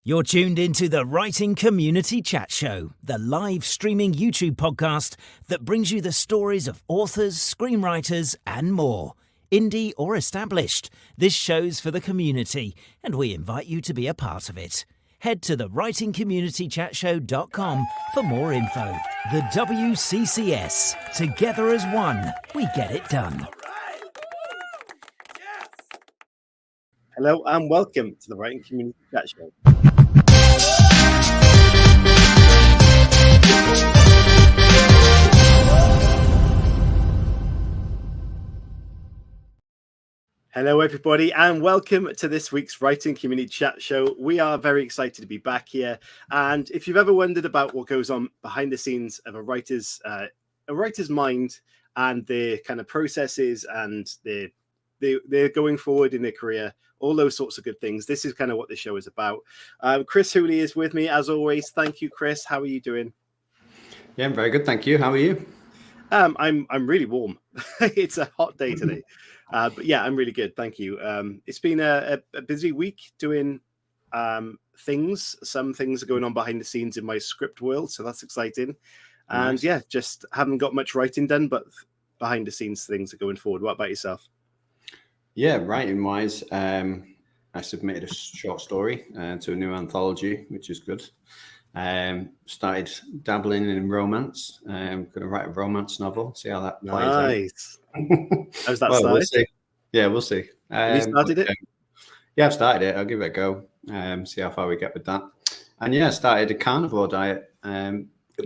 You're tuned into the Writing Community Chat Show, the live streaming YouTube podcast that brings you the stories of authors, screenwriters, and more. Indie or established, this show's for the community, and we invite you to be a part of it. Head to thewritingcommunitychatshow.com for more info. The WCCS. Together as one, we get it done. Hello and welcome to the Writing Community Chat Show. Hello everybody and welcome to this week's Writing Community Chat Show. We are very excited to be back here, and if you've ever wondered about what goes on behind the scenes of a writer's mind and their kind of processes and they're going forward in their career, all those sorts of good things, this is kind of what the show is about. Chris Hooley is with me as always. Thank you, Chris. How are you doing? Yeah, I'm very good, thank you. How are you? I'm really warm. It's a hot day today. But yeah, I'm really good. Thank you. It's been a busy week doing things. Some things are going on behind the scenes in my script world, so that's exciting. And Nice. yeah, just haven't got much writing done, but behind the scenes things are going forward. What about yourself? Yeah, writing wise, I submitted a short story to a new anthology, which is good. Started dabbling in romance. I'm going to write a romance novel, see how that plays out. Nice. How's that Well, started? we'll see. Yeah, we'll see. Have you started it? Yeah, I've started it. I'll give it a go. See how far we get with that. And yeah, I started a carnivore diet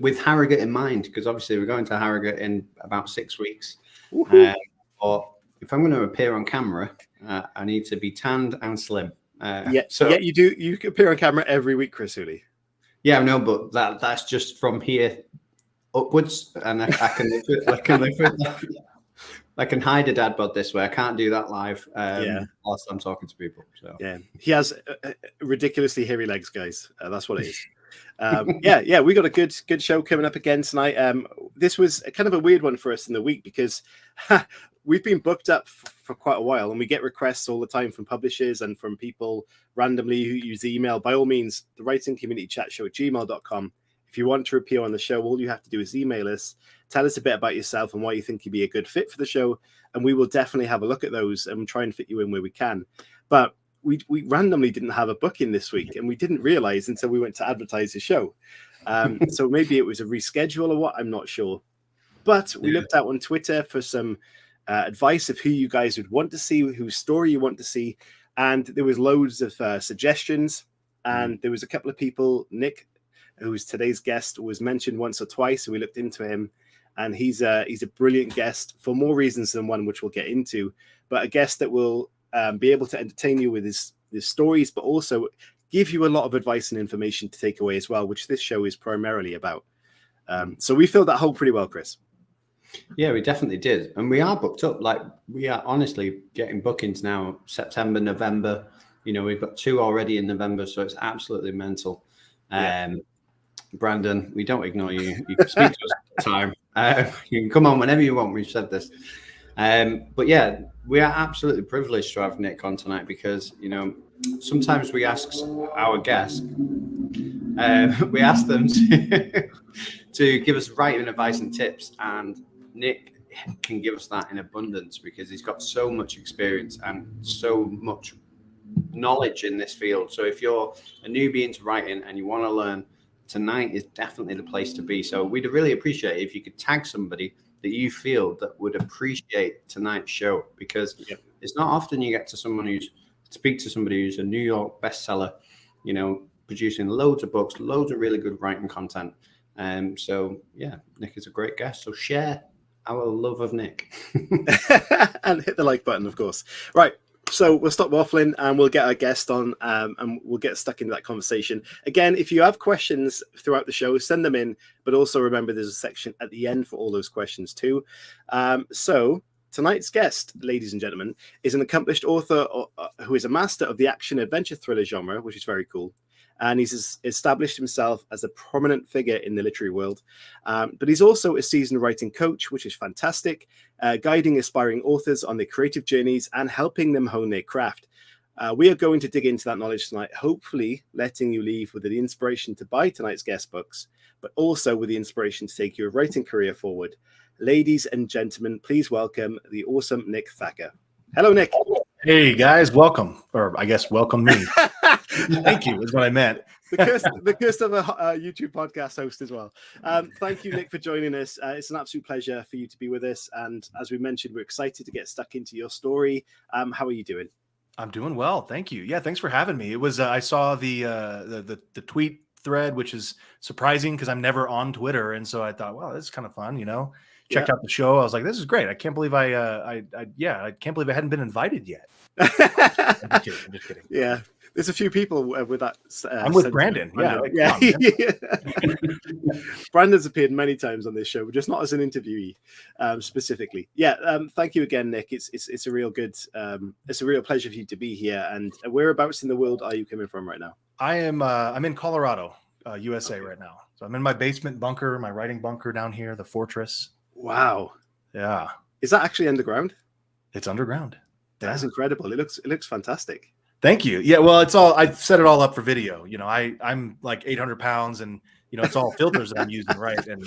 with Harrogate in mind, because obviously we're going to Harrogate in about 6 weeks. But if I'm going to appear on camera, I need to be tanned and slim. Yeah, you do. You appear on camera every week, Chris Hooley. Yeah, I know, but that's just from here upwards, and I can live with that. I can hide a dad bod this way. I can't do that live whilst I'm talking to people. So yeah, he has ridiculously hairy legs, guys. That's what it is. Yeah, we got a good show coming up again tonight. This was kind of a weird one for us in the week because we've been booked up for quite a while, and we get requests all the time from publishers and from people randomly who use email. By all means, the Writing Community Chat Show at gmail.com. If you want to appear on the show, all you have to do is email us, tell us a bit about yourself and why you think you'd be a good fit for the show, and we will definitely have a look at those and try and fit you in where we can. But we randomly didn't have a booking this week, and we didn't realize until we went to advertise the show. So maybe it was a reschedule or what, I'm not sure. But we looked out on Twitter for some advice of who you guys would want to see, whose story you want to see, and there was loads of suggestions, and there was a couple of people. Nick, who's today's guest, was mentioned once or twice, so we looked into him, and he's a brilliant guest for more reasons than one, which we'll get into, but a guest that will be able to entertain you with his stories, but also give you a lot of advice and information to take away as well, which this show is primarily about. So we filled that hole pretty well, Chris. Yeah, we definitely did. And we are booked up. Like, we are honestly getting bookings now, September, November. You know, we've got 2 already in November, so it's absolutely mental. Brandon, we don't ignore you. You can speak to us all the time. You can come on whenever you want. We've said this. But yeah, we are absolutely privileged to have Nick on tonight because, you know, sometimes we ask our guests, we ask them to give us writing advice and tips, and Nick can give us that in abundance because he's got so much experience and so much knowledge in this field. So if you're a newbie into writing and you want to learn, tonight is definitely the place to be. So we'd really appreciate it if you could tag somebody that you feel that would appreciate tonight's show, because it's not often you get to speak to somebody who's a New York bestseller, you know, producing loads of books, loads of really good writing content. So yeah, Nick is a great guest. So share our love of Nick. And hit the like button, of course. Right. So we'll stop waffling and we'll get our guest on and we'll get stuck into that conversation. Again, if you have questions throughout the show, send them in, but also remember there's a section at the end for all those questions too. So tonight's guest, ladies and gentlemen, is an accomplished author who is a master of the action adventure thriller genre, which is very cool. And he's established himself as a prominent figure in the literary world. But he's also a seasoned writing coach, which is fantastic, guiding aspiring authors on their creative journeys and helping them hone their craft. We are going to dig into that knowledge tonight, hopefully letting you leave with the inspiration to buy tonight's guest books, but also with the inspiration to take your writing career forward. Ladies and gentlemen, please welcome the awesome Nick Thacker. Hello, Nick. Hey, guys, welcome. Or I guess welcome me. Thank you is what I meant. The curse of a YouTube podcast host as well. Thank you, Nick, for joining us. It's an absolute pleasure for you to be with us. And as we mentioned, we're excited to get stuck into your story. How are you doing? I'm doing well. Thank you. Yeah, thanks for having me. It was I saw the tweet thread, which is surprising because I'm never on Twitter. And so I thought, well, this is kind of fun, Checked out the show. I was like, this is great. I can't believe I can't believe I hadn't been invited yet. I'm just kidding. Yeah. There's a few people with that. I'm with Brandon. Yeah. Brandon's appeared many times on this show, but just not as an interviewee specifically. Yeah. Thank you again, Nick. It's a real it's a real pleasure for you to be here. And whereabouts in the world are you coming from right now? I'm in Colorado, USA right now. So I'm in my basement bunker, my writing bunker down here, the fortress. Wow. Yeah. Is that actually underground? It's underground. That's incredible. It looks fantastic. Thank you. Yeah, well, I set it all up for video. I'm like 800 pounds, and it's all filters that I'm using, right? And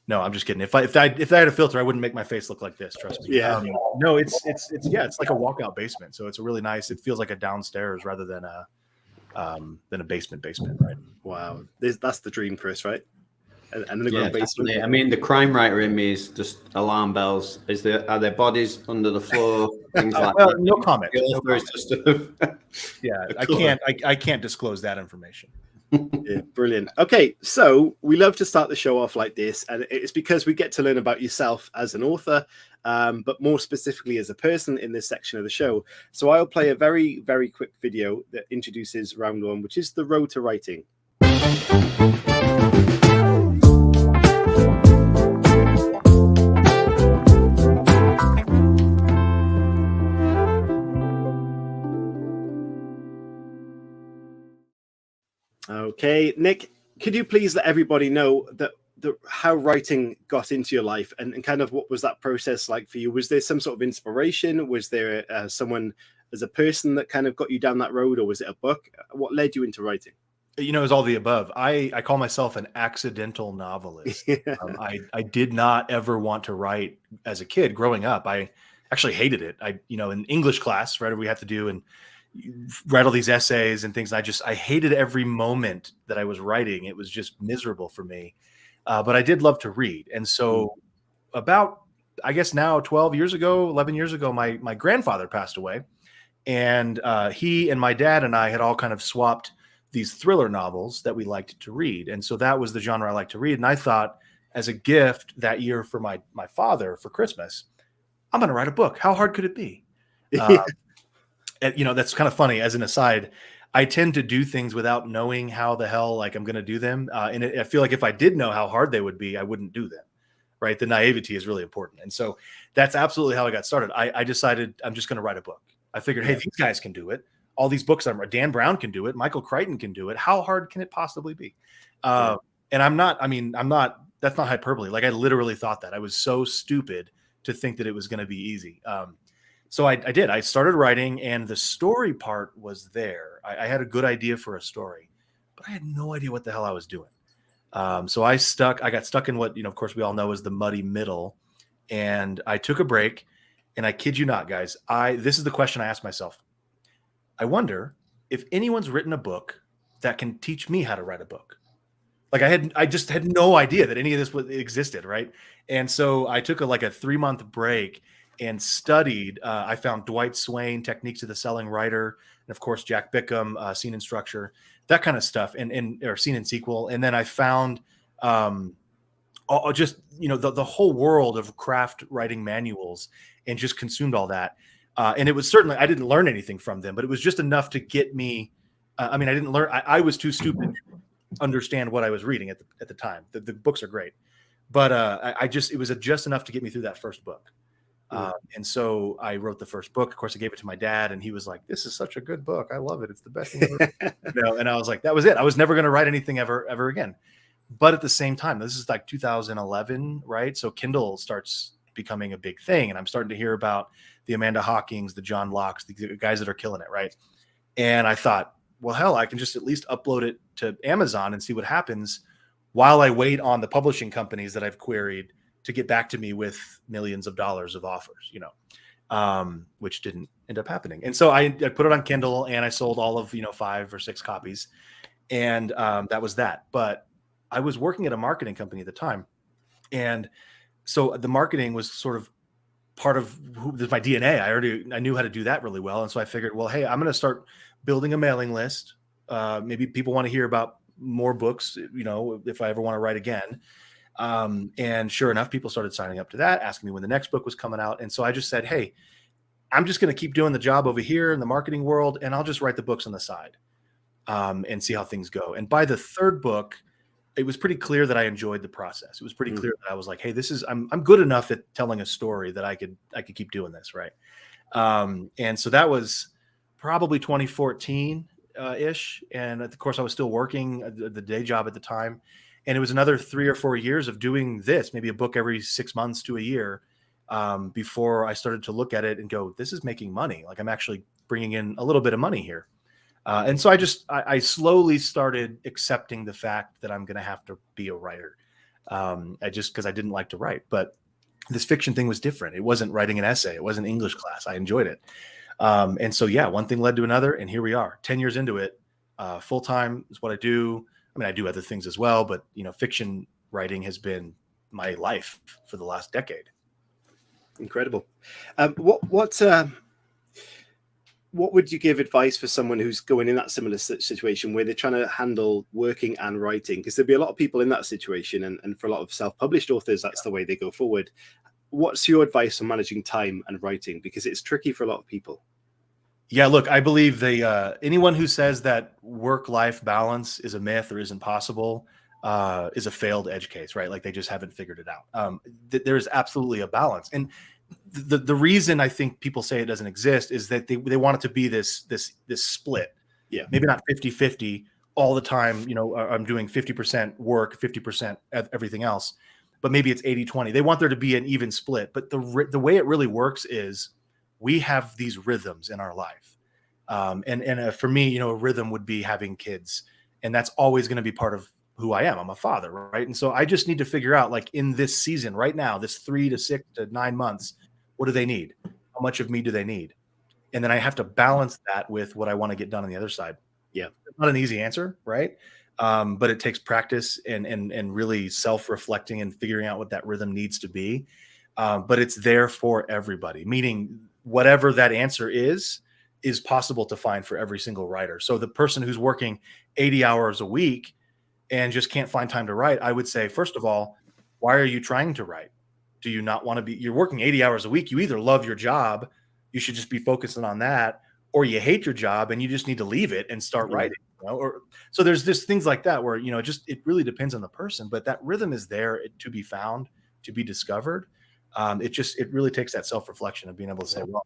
no, I'm just kidding. If I had a filter, I wouldn't make my face look like this. Trust me. Yeah. No, it's like a walkout basement. So it's a really nice. It feels like a downstairs rather than a basement, right? Wow, that's the dream, Chris, right? And the basement. I mean, the crime writer in me is just alarm bells. Are there bodies under the floor? Things like that. No comment. Yeah, I can't disclose that information. Yeah, brilliant. Okay, so we love to start the show off like this, and it's because we get to learn about yourself as an author, but more specifically as a person in this section of the show. So I'll play a very, very quick video that introduces round one, which is the road to writing. Okay, Nick, could you please let everybody know that how writing got into your life and kind of what was that process like for you? Was there some sort of inspiration? Was there someone as a person that kind of got you down that road, or was it a book? What led you into writing? It was all the above. I call myself an accidental novelist. Yeah. I did not ever want to write as a kid growing up. I actually hated it. In English class, right, we had to do and write all these essays and things. I hated every moment that I was writing. It was just miserable for me. But I did love to read. And so about, I guess now 11 years ago, my grandfather passed away, and he and my dad and I had all kind of swapped these thriller novels that we liked to read. And so that was the genre I liked to read. And I thought, as a gift that year for my father for Christmas, I'm going to write a book. How hard could it be? And, that's kind of funny. As an aside, I tend to do things without knowing how the hell I'm going to do them. And I feel like if I did know how hard they would be, I wouldn't do them. Right. The naivety is really important. And so that's absolutely how I got started. I decided I'm just going to write a book. I figured, hey, these guys can do it. All these books, Dan Brown can do it. Michael Crichton can do it. How hard can it possibly be? And that's not hyperbole. I literally thought that. I was so stupid to think that it was going to be easy. So I did. I started writing, and the story part was there. I had a good idea for a story, but I had no idea what the hell I was doing. So I got stuck in what, of course, we all know is the muddy middle. And I took a break, and I kid you not, guys, this is the question I asked myself. I wonder if anyone's written a book that can teach me how to write a book. I just had no idea that any of this existed. Right. And so I took a 3-month break and studied. I found Dwight Swain, Techniques of the Selling Writer, and of course Jack Bickham, Scene and Structure, that kind of stuff, or Scene and Sequel. And then I found just the whole world of craft writing manuals, and just consumed all that. And it was certainly, I didn't learn anything from them, but it was just enough to get me. I didn't learn. I was too stupid to understand what I was reading at the time. The books are great, but it was just enough to get me through that first book. And so I wrote the first book. Of course, I gave it to my dad, and he was like, "This is such a good book. I love it. It's the best thing ever." And I was like, "That was it. I was never going to write anything ever again." But at the same time, this is 2011, right? So Kindle starts becoming a big thing. And I'm starting to hear about the Amanda Hawkings, the John Lockes, the guys that are killing it, right? And I thought, well, hell, I can just at least upload it to Amazon and see what happens while I wait on the publishing companies that I've queried to get back to me with millions of dollars of offers, which didn't end up happening. And so I put it on Kindle and I sold all of, 5 or 6 copies. And that was that. But I was working at a marketing company at the time. And so the marketing was sort of part of my DNA. I knew how to do that really well. And so I figured, well, hey, I'm going to start building a mailing list. Maybe people want to hear about more books, if I ever want to write again. And sure enough, people started signing up to that, asking me when the next book was coming out. And so I just said, hey, I'm just going to keep doing the job over here in the marketing world, and I'll just write the books on the side and see how things go. And by the 3rd book, it was pretty clear that I enjoyed the process. It was pretty clear that I was like, hey, I'm good enough at telling a story that I could keep doing this. Right. And so that was probably 2014 ish. And of course I was still working the day job at the time. And it was another 3 or 4 years of doing this, maybe a book every 6 months to a year, before I started to look at it and go, this is making money. Like I'm actually bringing in a little bit of money here. And so I slowly started accepting the fact that I'm going to have to be a writer. Because I didn't like to write, but this fiction thing was different. It wasn't writing an essay. It wasn't English class. I enjoyed it. And so, yeah, one thing led to another, and here we are 10 years into it. Full-time is what I do. I mean, I do other things as well, but fiction writing has been my life for the last decade. Incredible. What would you give advice for someone who's going in that similar situation where they're trying to handle working and writing? Because there'll be a lot of people in that situation, and for a lot of self-published authors, that's the way they go forward. What's your advice on managing time and writing? Because it's tricky for a lot of people. Yeah, look, I believe anyone who says that work-life balance is a myth or isn't possible is a failed edge case, right? Like they just haven't figured it out. There is absolutely a balance. And the reason I think people say it doesn't exist is that they want it to be this split. Yeah. Maybe not 50-50 all the time. I'm doing 50% work, 50% everything else, but maybe it's 80-20. They want there to be an even split. But the way it really works is we have these rhythms in our life. And for me, a rhythm would be having kids, and that's always going to be part of who I am. I'm a father, right? And so I just need to figure out, like in this season right now, this 3 to 6 to 9 months, what do they need? How much of me do they need? And then I have to balance that with what I want to get done on the other side. Yeah. It's not an easy answer, right? But it takes practice and really self-reflecting and figuring out what that rhythm needs to be. But it's there for everybody, meaning whatever that answer is possible to find for every single writer. So the person who's working 80 hours a week and just can't find time to write, I would say, first of all, why are you trying to write? Do you not want to be, you're working 80 hours a week. You either love your job, you should just be focusing on that, or you hate your job and you just need to leave it and start writing. Or so there's just things like that where, it really depends on the person, but that rhythm is there to be found, to be discovered. It really takes that self-reflection of being able to say, well,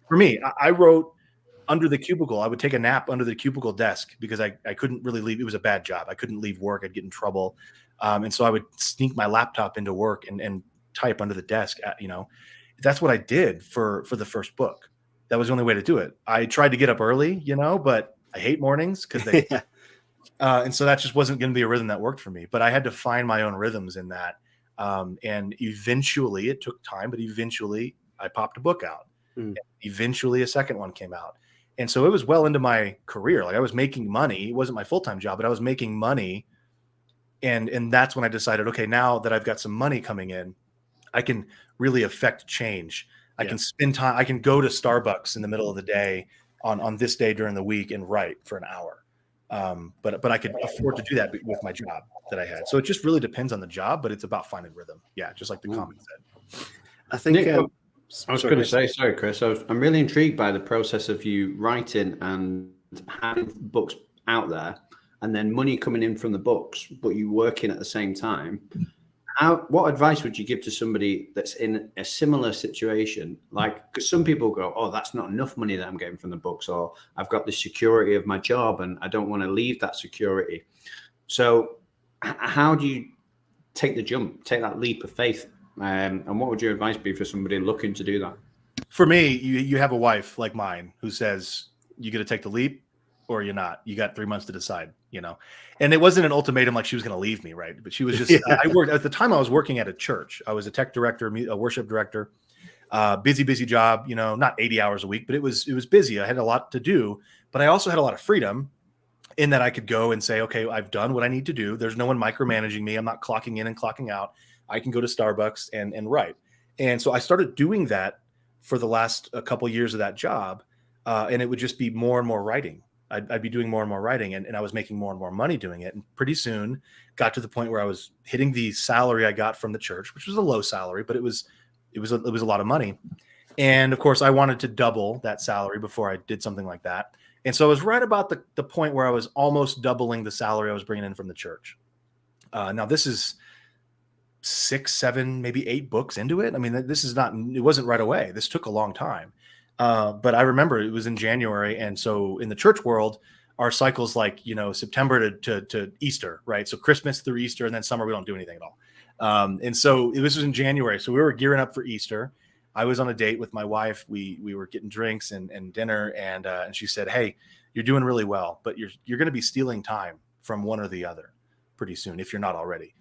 for me, I wrote under the cubicle. I would take a nap under the cubicle desk because I couldn't really leave. It was a bad job. I couldn't leave work. I'd get in trouble. And so I would sneak my laptop into work and type under the desk. That's what I did for the first book. That was the only way to do it. I tried to get up early, but I hate mornings because they, and so that just wasn't going to be a rhythm that worked for me, but I had to find my own rhythms in that. And eventually it took time, but eventually I popped a book out. Eventually a second one came out. And so it was well into my career. Like I was making money. It wasn't my full-time job, but I was making money. And that's when I decided, okay, now that I've got some money coming in, I can really affect change. I can spend time. I can go to Starbucks in the middle of the day on this day during the week and write for an hour. But I could afford to do that with my job that I had. So it just really depends on the job, but it's about finding rhythm. Yeah. Just like the comment said. I think, Nick, I was going to say, sorry, Chris, I'm really intrigued by the process of you writing and having books out there and then money coming in from the books, but you working at the same time. What advice would you give to somebody that's in a similar situation? Like, because some people go, oh, that's not enough money that I'm getting from the books, or I've got the security of my job and I don't want to leave that security. So how do you take the jump, take that leap of faith And what would your advice be for somebody looking to do that? For me, you have a wife like mine who says, you got to take the leap or you're not. You got 3 months to decide, And it wasn't an ultimatum like she was going to leave me, right? But she was just, I worked at the time. I was working at a church. I was a tech director, a worship director, busy job, not 80 hours a week, but it was busy. I had a lot to do, but I also had a lot of freedom in that I could go and say, okay, I've done what I need to do. There's no one micromanaging me. I'm not clocking in and clocking out. I can go to Starbucks and write. And so I started doing that for the last a couple of years of that job. And it would just be more and more writing. I'd be doing more and more writing, and I was making more and more money doing it. And pretty soon got to the point where I was hitting the salary I got from the church, which was a low salary, but it was a lot of money. And of course I wanted to double that salary before I did something like that. And so I was right about the point where I was almost doubling the salary I was bringing in from the church. Now this is 6, 7, maybe 8 books into it. I mean, it wasn't right away. This took a long time. But I remember it was in January. And so in the church world, our cycle's like, September to Easter, right? So Christmas through Easter, and then summer, we don't do anything at all. And so this was in January. So we were gearing up for Easter. I was on a date with my wife. We were getting drinks and dinner. And she said, hey, you're doing really well, but you're going to be stealing time from one or the other pretty soon, if you're not already.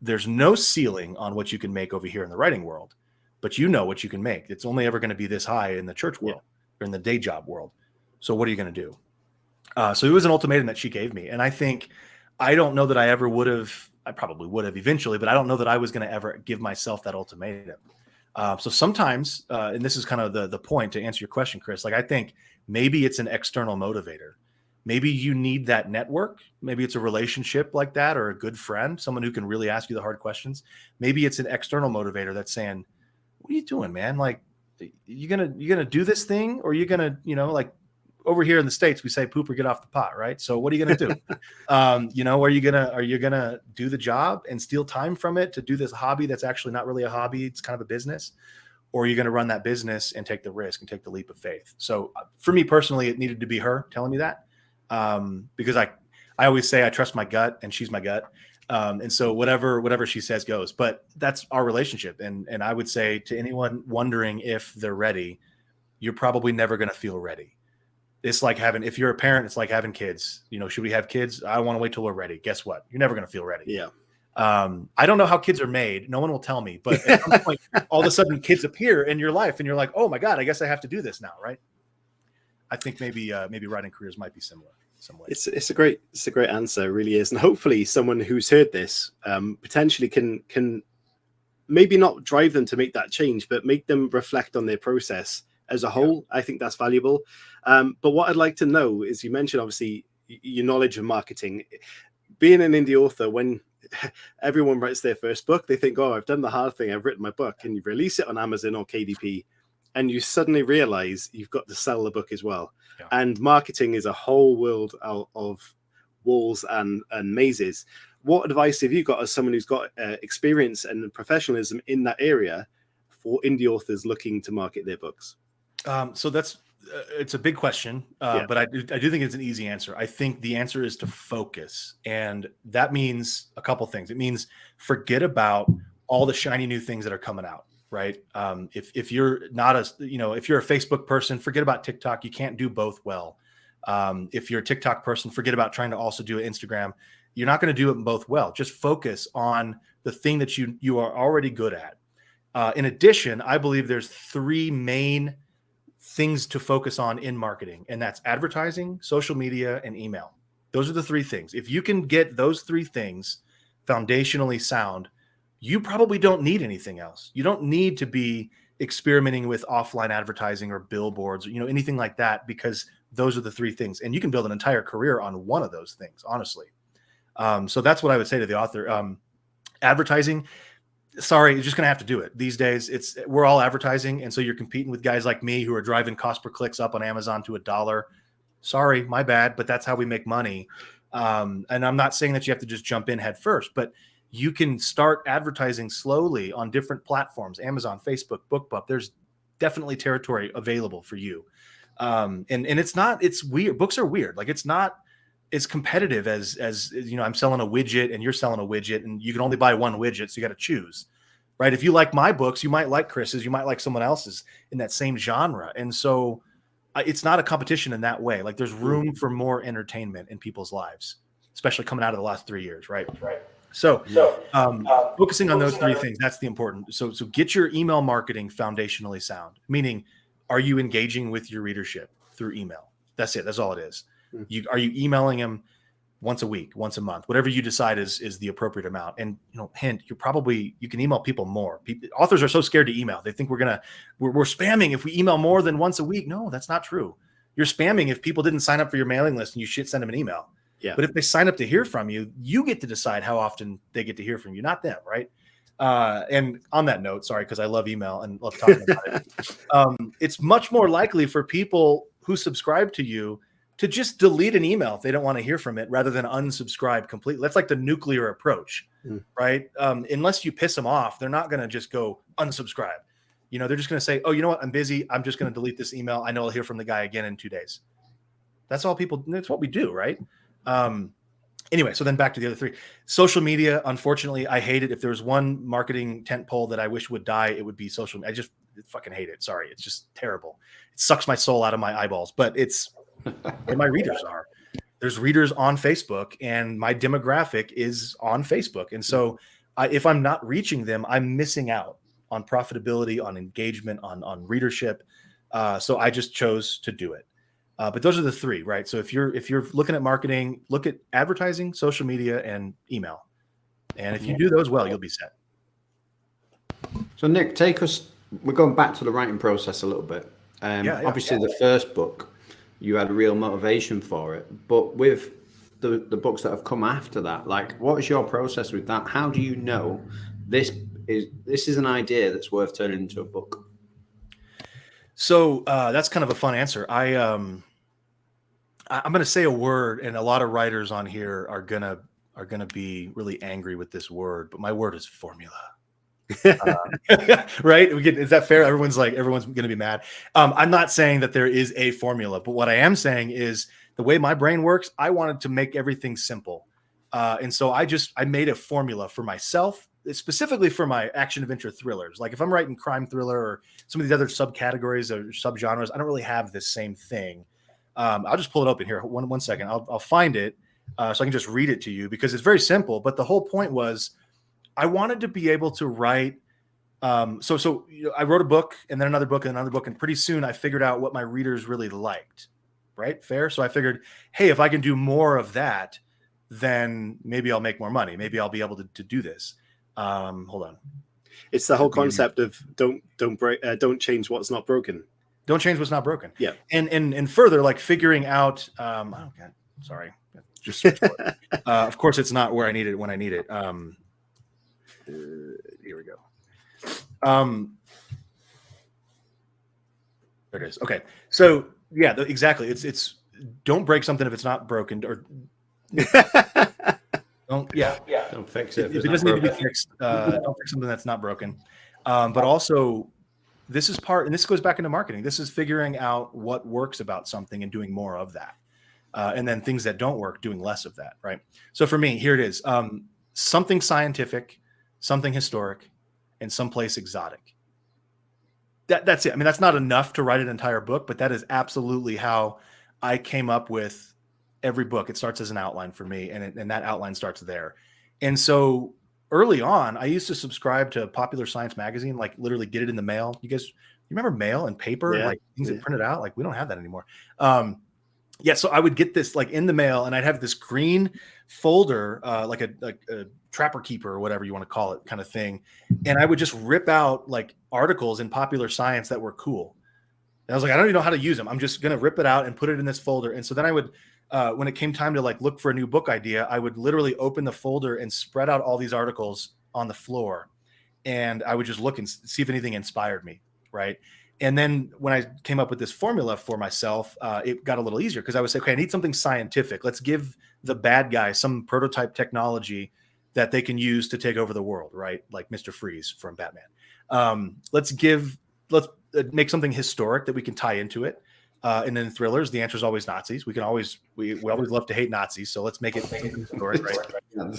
There's no ceiling on what you can make over here in the writing world, but what you can make. It's only ever going to be this high in the church world or in the day job world. So what are you going to do? So it was an ultimatum that she gave me. And I don't know that I ever would have, I probably would have eventually, but I don't know that I was going to ever give myself that ultimatum. So sometimes, and this is kind of the point to answer your question, Chris, like I think maybe it's an external motivator. Maybe you need that network. Maybe it's a relationship like that, or a good friend, someone who can really ask you the hard questions. Maybe it's an external motivator that's saying, what are you doing, man? Like, you gonna do this thing, or you gonna, like over here in the States, we say poop or get off the pot, right? So what are you gonna do? Are you gonna do the job and steal time from it to do this hobby that's actually not really a hobby, it's kind of a business? Or are you gonna run that business and take the risk and take the leap of faith? So for me personally, it needed to be her telling me that. Because I always say I trust my gut, and she's my gut. And so whatever she says goes, but that's our relationship. And I would say to anyone wondering if they're ready, you're probably never going to feel ready. It's like if you're a parent, it's like having kids. Should we have kids? I want to wait till we're ready. Guess what? You're never going to feel ready. Yeah. I don't know how kids are made. No one will tell me, but at some point, all of a sudden kids appear in your life and you're like, oh my God, I guess I have to do this now. Right. I think maybe writing careers might be similar. It's a great answer, it really is. And hopefully someone who's heard this potentially can maybe not drive them to make that change, but make them reflect on their process as a whole. I think that's valuable. But what I'd like to know is, you mentioned obviously your knowledge of marketing. Being an indie author, when everyone writes their first book, they think, oh, I've done the hard thing, I've written my book, and you release it on Amazon or KDP, and you suddenly realize you've got to sell the book as well. Yeah. And marketing is a whole world of walls and mazes. What advice have you got as someone who's got experience and professionalism in that area for indie authors looking to market their books? So that's it's a big question, but I do think it's an easy answer. I think the answer is to focus, and that means a couple things. It means forget about all the shiny new things that are coming out. Right. If you're not if you're a Facebook person, forget about TikTok. You can't do both well. If you're a TikTok person, forget about trying to also do Instagram. You're not going to do it both well. Just focus on the thing that you are already good at. In addition, I believe there's 3 main things to focus on in marketing, and that's advertising, social media, and email. Those are the 3 things. If you can get those 3 things foundationally sound, you probably don't need anything else. You don't need to be experimenting with offline advertising or billboards, or, anything like that, because those are the 3 things. And you can build an entire career on one of those things, honestly. So that's what I would say to the author. Advertising, sorry, you're just going to have to do it. These days, we're all advertising. And so you're competing with guys like me who are driving cost per clicks up on Amazon to $1. Sorry, my bad, but that's how we make money. And I'm not saying that you have to just jump in head first, but you can start advertising slowly on different platforms, Amazon, Facebook, BookBub. There's definitely territory available for you. And it's weird. Books are weird. Like, it's not as competitive as I'm selling a widget and you're selling a widget, and you can only buy one widget. So you got to choose, right? If you like my books, you might like Chris's, you might like someone else's in that same genre. And so it's not a competition in that way. Like there's room for more entertainment in people's lives, especially coming out of the last 3 years, right? So focusing on those three things, that's the important. So get your email marketing foundationally sound, meaning are you engaging with your readership through email? That's it. That's all it is. Are you emailing them once a week, once a month, whatever you decide is the appropriate amount? And hint, you can email people more. Authors are so scared to email. They think we're spamming if we email more than once a week. No, that's not true. You're spamming if people didn't sign up for your mailing list and you should send them an email. Yeah. But if they sign up to hear from you, you get to decide how often they get to hear from you, not them, right? And on that note, sorry, because I love email and love talking about it. It's much more likely for people who subscribe to you to just delete an email if they don't want to hear from it rather than unsubscribe completely. That's like the nuclear approach, right? Unless you piss them off, they're not going to just go unsubscribe. They're just going to say, oh, you know what? I'm busy. I'm just going to delete this email. I know I'll hear from the guy again in 2 days. That's what we do, right? Anyway, so then back to the other three. Social media, unfortunately, I hate it. If there was one marketing tentpole that I wish would die, it would be social media. I just fucking hate it. Sorry. It's just terrible. It sucks my soul out of my eyeballs, but it's where my readers are. There's readers on Facebook and my demographic is on Facebook. And so if I'm not reaching them, I'm missing out on profitability, on engagement, on readership. So I just chose to do it. But those are the three, right? So if you're looking at marketing, look at advertising, social media, and email. And if you do those well, you'll be set. So Nick, we're going back to the writing process a little bit. Obviously the first book, you had a real motivation for it, but with the books that have come after that, like what is your process with that? How do you know this is an idea that's worth turning into a book? So that's kind of a fun answer. I'm going to say a word, and a lot of writers on here are gonna be really angry with this word, but my word is formula. Right? Is that fair? Everyone's going to be mad. I'm not saying that there is a formula, but what I am saying is the way my brain works, I wanted to make everything simple. And so I made a formula for myself, specifically for my action adventure thrillers. Like if I'm writing crime thriller or some of these other subcategories or subgenres, I don't really have this same thing. I'll just pull it open here. One second. I'll find it so I can just read it to you because it's very simple. But the whole point was I wanted to be able to write. So I wrote a book and then another book and another book. And pretty soon I figured out what my readers really liked. Right? Fair. So I figured, hey, if I can do more of that, then maybe I'll make more money. Maybe I'll be able to do this. Hold on. It's the whole concept of don't change what's not broken. Don't change what's not broken. Yeah. And further, like figuring out, sorry, just of course it's not where I need it when I need it. Here we go. There it is. Okay. So yeah, exactly. It's don't break something if it's not broken, or don't fix it. If it doesn't need to be fixed, don't fix something that's not broken. But also, this is and this goes back into marketing. This is figuring out what works about something and doing more of that. And then things that don't work, doing less of that, right? So for me, here it is. Something scientific, something historic, and someplace exotic. That's it. I mean, that's not enough to write an entire book, but that is absolutely how I came up with every book. It starts as an outline for me, and that outline starts there. And so early on, I used to subscribe to Popular Science magazine, like literally get it in the mail. You remember mail and paper, like things that printed out? Like we don't have that anymore. So I would get this like in the mail, and I'd have this green folder, like a trapper keeper or whatever you want to call it, kind of thing. And I would just rip out like articles in Popular Science that were cool. And I was like, I don't even know how to use them. I'm just gonna rip it out and put it in this folder. And so then I would, when it came time to like look for a new book idea, I would literally open the folder and spread out all these articles on the floor, and I would just look and see if anything inspired me, right? And then when I came up with this formula for myself, it got a little easier because I would say, okay, I need something scientific. Let's give the bad guy some prototype technology that they can use to take over the world, right? Like Mr. Freeze from Batman. Let's make something historic that we can tie into it. And then thrillers, the answer is always Nazis. We always love to hate Nazis, so let's make it story, right?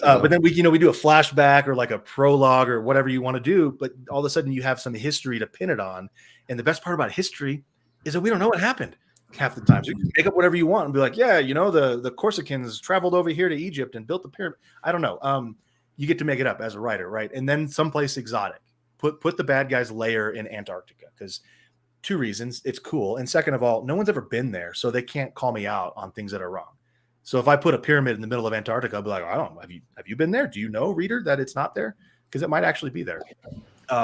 But then we do a flashback or like a prologue or whatever you want to do. But all of a sudden, you have some history to pin it on. And the best part about history is that we don't know what happened half the time. So you can make up whatever you want and be like, yeah, the Corsicans traveled over here to Egypt and built the pyramid. I don't know. You get to make it up as a writer, right? And then someplace exotic. Put the bad guys lair in Antarctica, because 2 reasons: it's cool, and second of all, no one's ever been there, so they can't call me out on things that are wrong. So if I put a pyramid in the middle of Antarctica, I'll be like, I don't know, have you been there? Do you know, reader, that it's not there? Because it might actually be there.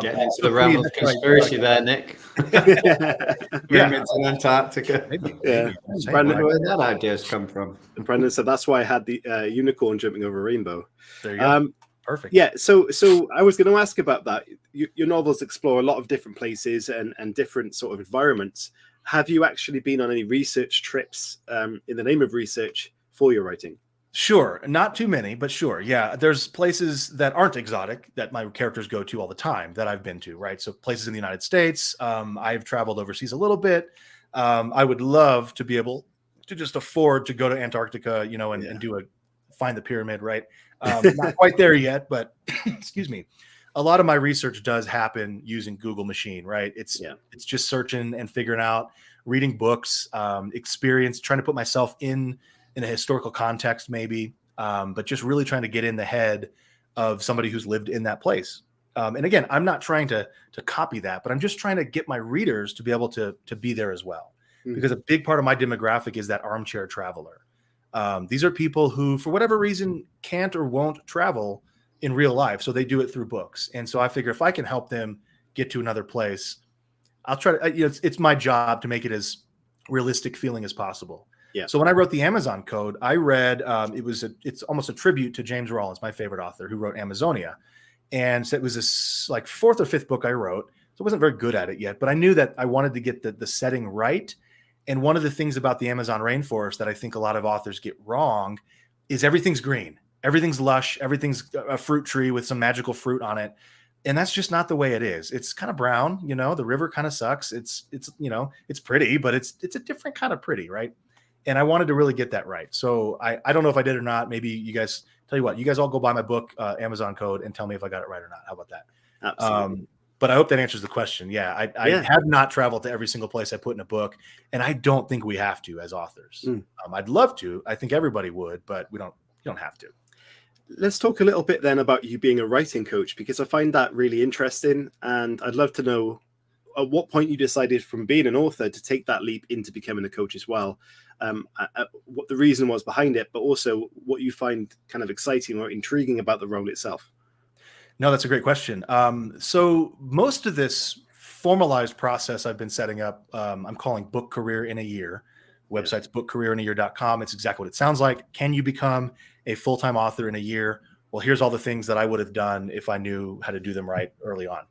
Getting into the realm of conspiracy there, Nick. Pyramids in Antarctica. Maybe. Brandon, Where that ideas come from. And Brandon said that's why I had the unicorn jumping over a rainbow. There you go. Perfect. Yeah, so I was going to ask about that. Your novels explore a lot of different places and different sort of environments. Have you actually been on any research trips in the name of research for your writing? Sure. Not too many, but sure. Yeah. There's places that aren't exotic that my characters go to all the time that I've been to, right? So places in the United States. I've traveled overseas a little bit. I would love to be able to just afford to go to Antarctica, and find the pyramid, right? Not quite there yet, but excuse me. A lot of my research does happen using Google machine, right? It's just searching and figuring out, reading books, experience, trying to put myself in a historical context, maybe, but just really trying to get in the head of somebody who's lived in that place. And again, I'm not trying to copy that, but I'm just trying to get my readers to be able to be there as well, because a big part of my demographic is that armchair traveler. These are people who, for whatever reason, can't or won't travel in real life, so they do it through books. And so I figure if I can help them get to another place, I'll try to. It's my job to make it as realistic feeling as possible. Yeah. So when I wrote the Amazon Code, I read it's almost a tribute to James Rollins, my favorite author, who wrote Amazonia, and so it was this like 4th or 5th book I wrote. So I wasn't very good at it yet, but I knew that I wanted to get the setting right. And one of the things about the Amazon rainforest that I think a lot of authors get wrong is everything's green, everything's lush, everything's a fruit tree with some magical fruit on it. And that's just not the way it is. It's kind of brown, the river kind of sucks. It's pretty, but it's a different kind of pretty, right? And I wanted to really get that right. So I don't know if I did or not. Maybe you guys, tell you what, you guys all go buy my book, Amazon Code, and tell me if I got it right or not. How about that? Absolutely. But I hope that answers the question. Yeah, I have not traveled to every single place I put in a book, and I don't think we have to as authors. I'd love to. I think everybody would, but you don't have to. Let's talk a little bit then about you being a writing coach, because I find that really interesting, and I'd love to know at what point you decided from being an author to take that leap into becoming a coach as well. What the reason was behind it, but also what you find kind of exciting or intriguing about the role itself. No, that's a great question. So most of this formalized process I've been setting up, I'm calling Book Career in a Year. Website's bookcareerinayear.com. It's exactly what it sounds like. Can you become a full-time author in a year? Well, here's all the things that I would have done if I knew how to do them right early on.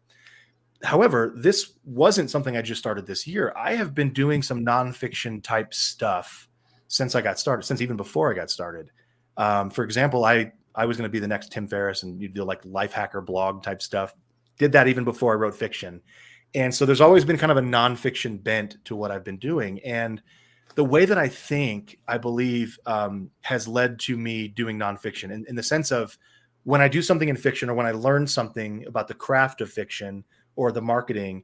However, this wasn't something I just started this year. I have been doing some nonfiction type stuff since I got started, since even before I got started. For example, I was going to be the next Tim Ferriss and you do like life hacker blog type stuff. Did that even before I wrote fiction. And so there's always been kind of a nonfiction bent to what I've been doing. And the way that I believe has led to me doing nonfiction in the sense of when I do something in fiction or when I learn something about the craft of fiction or the marketing,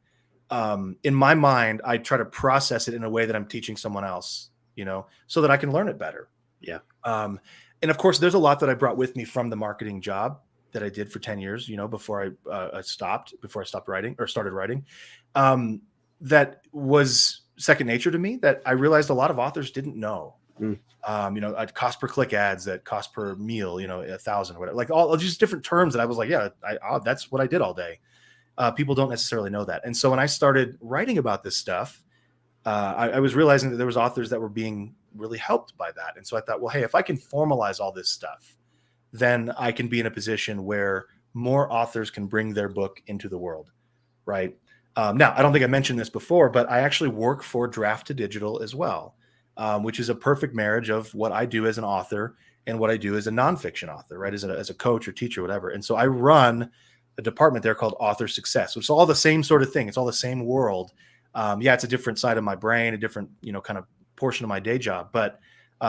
in my mind, I try to process it in a way that I'm teaching someone else, so that I can learn it better. Yeah. And of course, there's a lot that I brought with me from the marketing job that I did for 10 years, before I stopped writing or started writing. That was second nature to me, that I realized a lot of authors didn't know. Cost per click ads, that cost per meal, 1,000 or whatever, like all just different terms that I was like, that's what I did all day. People don't necessarily know that. And so when I started writing about this stuff, I was realizing that there was authors that were being really helped by that. And so I thought, well, hey, if I can formalize all this stuff, then I can be in a position where more authors can bring their book into the world, right? Now, I don't think I mentioned this before, but I actually work for Draft to Digital as well, which is a perfect marriage of what I do as an author and what I do as a nonfiction author, right? As a coach or teacher, whatever. And so I run a department there called Author Success. So it's all the same sort of thing. It's all the same world. Yeah, it's a different side of my brain, a different, kind of portion of my day job. But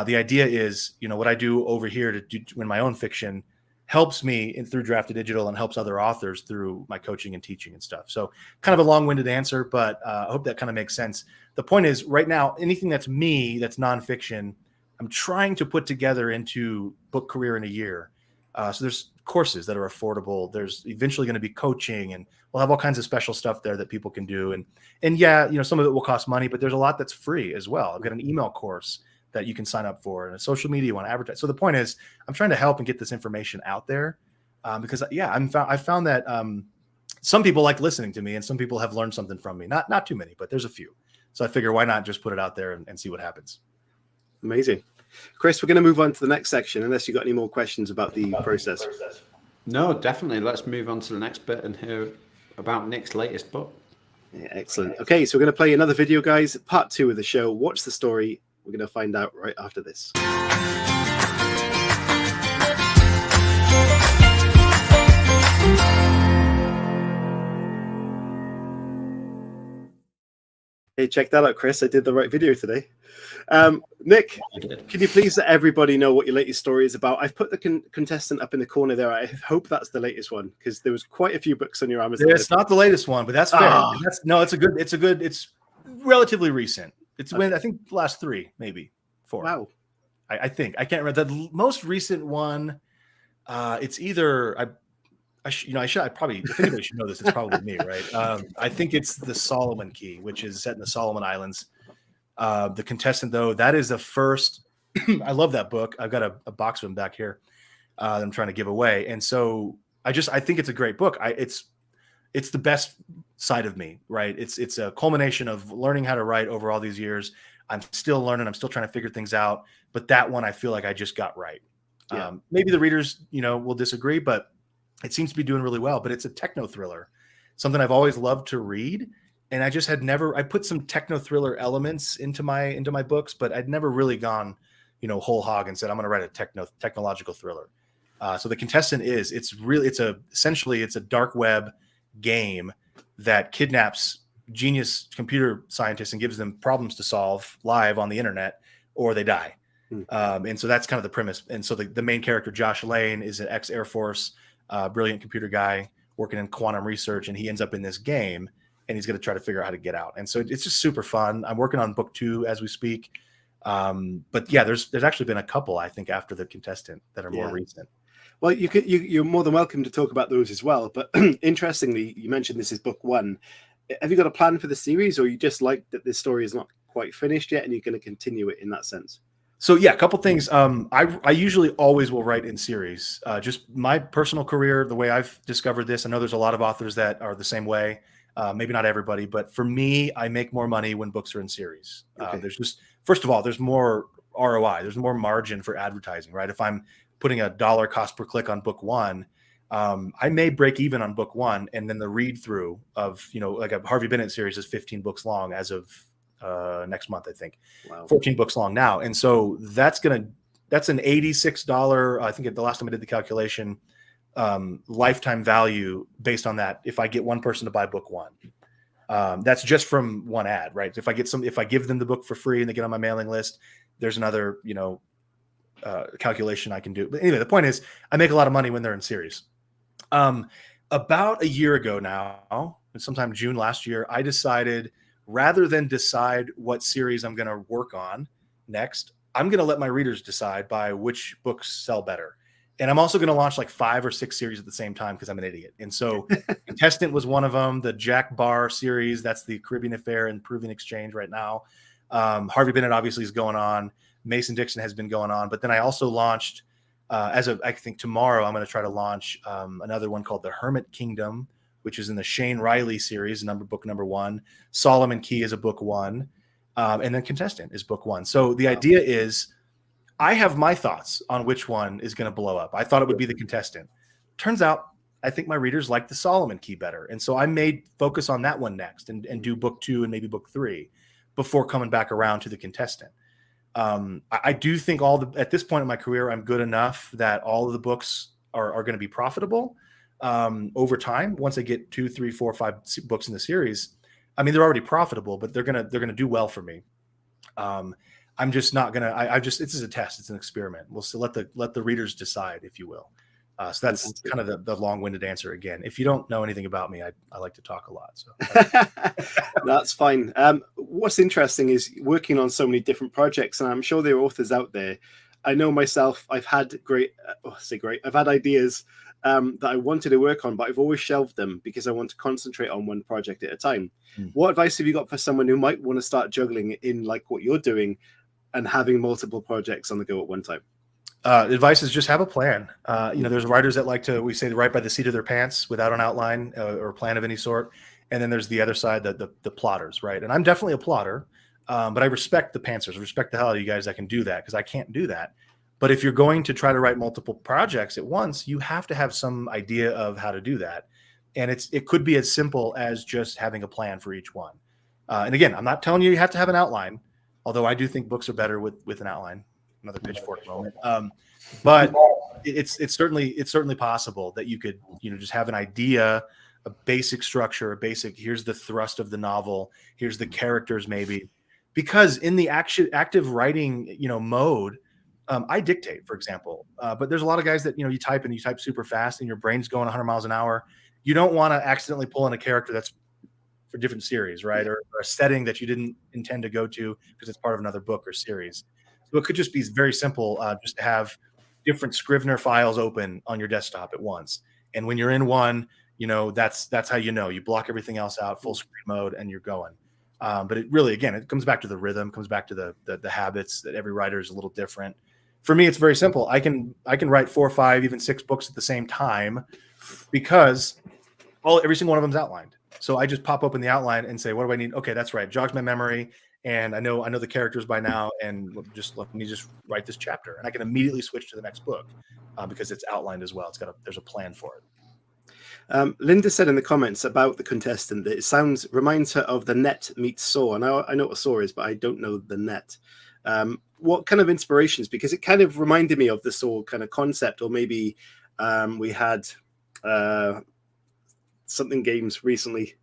the idea is, what I do over here to do in my own fiction helps me through Drafted Digital and helps other authors through my coaching and teaching and stuff. So kind of a long-winded answer, but I hope that kind of makes sense. The point is, right now, anything that's me, that's nonfiction, I'm trying to put together into Book Career in a Year. So there's courses that are affordable. There's eventually going to be coaching, and we'll have all kinds of special stuff there that people can do. And yeah, some of it will cost money, but there's a lot that's free as well. I've got an email course that you can sign up for, and a social media you want to advertise. So the point is, I'm trying to help and get this information out there because I found that some people like listening to me, and some people have learned something from me. Not too many, but there's a few. So I figure, why not just put it out there and see what happens. Amazing. Chris, we're going to move on to the next section, unless you've got any more questions about the process. No, definitely. Let's move on to the next bit and hear about Nick's latest book. Yeah, excellent. Okay, so we're going to play another video, guys. Part 2 of the show. Watch the story. We're going to find out right after this. Hey, check that out, Chris. I did the right video today. Nick, can you please let everybody know what your latest story is about? I've put the contestant up in the corner there. I hope that's the latest one, because there was quite a few books on your Amazon. It's not the latest one, but that's fair. It's relatively recent. It's when I think the last 3, maybe 4. Wow. I think I can't remember the most recent one. It's either if anybody should know this, it's probably me, right? I think it's the Solomon Key, which is set in the Solomon Islands. The contestant, though, that is the first. I love that book. I've got a box of them back here that I'm trying to give away, and so I think it's a great book. It's the best side of me, right? It's a culmination of learning how to write over all these years. I'm still learning. I'm still trying to figure things out. But that one, I feel like I just got right. Yeah. Maybe the readers, will disagree, but it seems to be doing really well. But it's a techno thriller, something I've always loved to read. And I just I put some techno thriller elements into my books, but I'd never really gone, whole hog and said, I'm going to write a technological thriller. So the contestant essentially it's a dark web game that kidnaps genius computer scientists and gives them problems to solve live on the internet, or they die. And so that's kind of the premise. And so the main character, Josh Lane, is an ex-Air Force, brilliant computer guy working in quantum research, and he ends up in this game, and he's going to try to figure out how to get out. And so it's just super fun. I'm working on book 2 as we speak. But yeah, there's actually been a couple, I think, after the contestant that are more recent. Well, you're more than welcome to talk about those as well. But interestingly, you mentioned this is book 1. Have you got a plan for the series, or you just like that this story is not quite finished yet and you're going to continue it in that sense? So yeah, a couple things. I usually always will write in series. Just my personal career, the way I've discovered this. I know there's a lot of authors that are the same way. Maybe not everybody, but for me, I make more money when books are in series. Okay. First of all, there's more ROI. There's more margin for advertising, right? If I'm putting $1 cost per click on book 1, I may break even on book 1, and then the read through of, like a Harvey Bennett series is 15 books long as of next month, I think. Wow. 14 books long now. And so that's an $86. I think the last time I did the calculation, lifetime value based on that. If I get one person to buy book 1, that's just from one ad, right? If I give them the book for free and they get on my mailing list, there's another, calculation I can do. But anyway, the point is I make a lot of money when they're in series. About a year ago now, sometime June last year, I decided, rather than decide what series I'm going to work on next, I'm going to let my readers decide by which books sell better. And I'm also going to launch like 5 or 6 series at the same time because I'm an idiot. And so Contestant was one of them, the Jack Barr series, that's the Caribbean Affair and Peruvian Exchange right now. Harvey Bennett obviously is going on. Mason Dixon has been going on. But then I also launched, I think tomorrow, I'm going to try to launch another one called The Hermit Kingdom, which is in the Shane Riley series, book number 1. Solomon Key is a book 1. And then Contestant is book 1. So the idea is I have my thoughts on which one is going to blow up. I thought it would be the Contestant. Turns out I think my readers like the Solomon Key better. And so I may focus on that one next and do book 2 and maybe book 3 before coming back around to the Contestant. I do think at this point in my career, I'm good enough that all of the books are going to be profitable over time. Once I get 2, 3, 4, 5 books in the series, I mean, they're already profitable, but they're gonna do well for me. I'm just not gonna. This is a test. It's an experiment. We'll still let the readers decide, if you will. So that's kind of the long-winded answer again. If you don't know anything about me, I like to talk a lot. So that's fine. What's interesting is working on so many different projects, and I'm sure there are authors out there. I know myself, I've had I've had ideas that I wanted to work on, but I've always shelved them because I want to concentrate on one project at a time. What advice have you got for someone who might want to start juggling in like what you're doing and having multiple projects on the go at one time? Advice is just have a plan. There's writers that like to, we say, write by the seat of their pants without an outline or plan of any sort. And then there's the other side, the plotters, right? And I'm definitely a plotter, but I respect the pantsers. I respect the hell out of you guys that can do that, because I can't do that. But if you're going to try to write multiple projects at once, you have to have some idea of how to do that. And it could be as simple as just having a plan for each one. And again, I'm not telling you have to have an outline, although I do think books are better with an outline. Another pitchfork moment. But it's certainly possible that you could, just have an idea, a basic structure, here's the thrust of the novel, here's the characters maybe, because in the active writing, mode, I dictate, for example, but there's a lot of guys that, you type super fast and your brain's going 100 miles an hour. You don't want to accidentally pull in a character that's for different series, right? Or a setting that you didn't intend to go to because it's part of another book or series. So it could just be very simple, just to have different Scrivener files open on your desktop at once. And when you're in one, that's how you block everything else out, full screen mode, and you're going. But it really, again, it comes back to the rhythm, comes back to the habits that every writer is a little different. For me, it's very simple. I can write 4, 5, even 6 books at the same time because every single one of them is outlined. So I just pop open the outline and say, what do I need? Okay, that's right. Jogs my memory. And I know the characters by now, and let me just write this chapter, and I can immediately switch to the next book because it's outlined as well. There's a plan for it. Linda said in the comments about the contestant that it reminds her of the net meets saw. And I know what a saw is, but I don't know the net. What kind of inspirations? Because it kind of reminded me of the saw kind of concept, or maybe we had something games recently.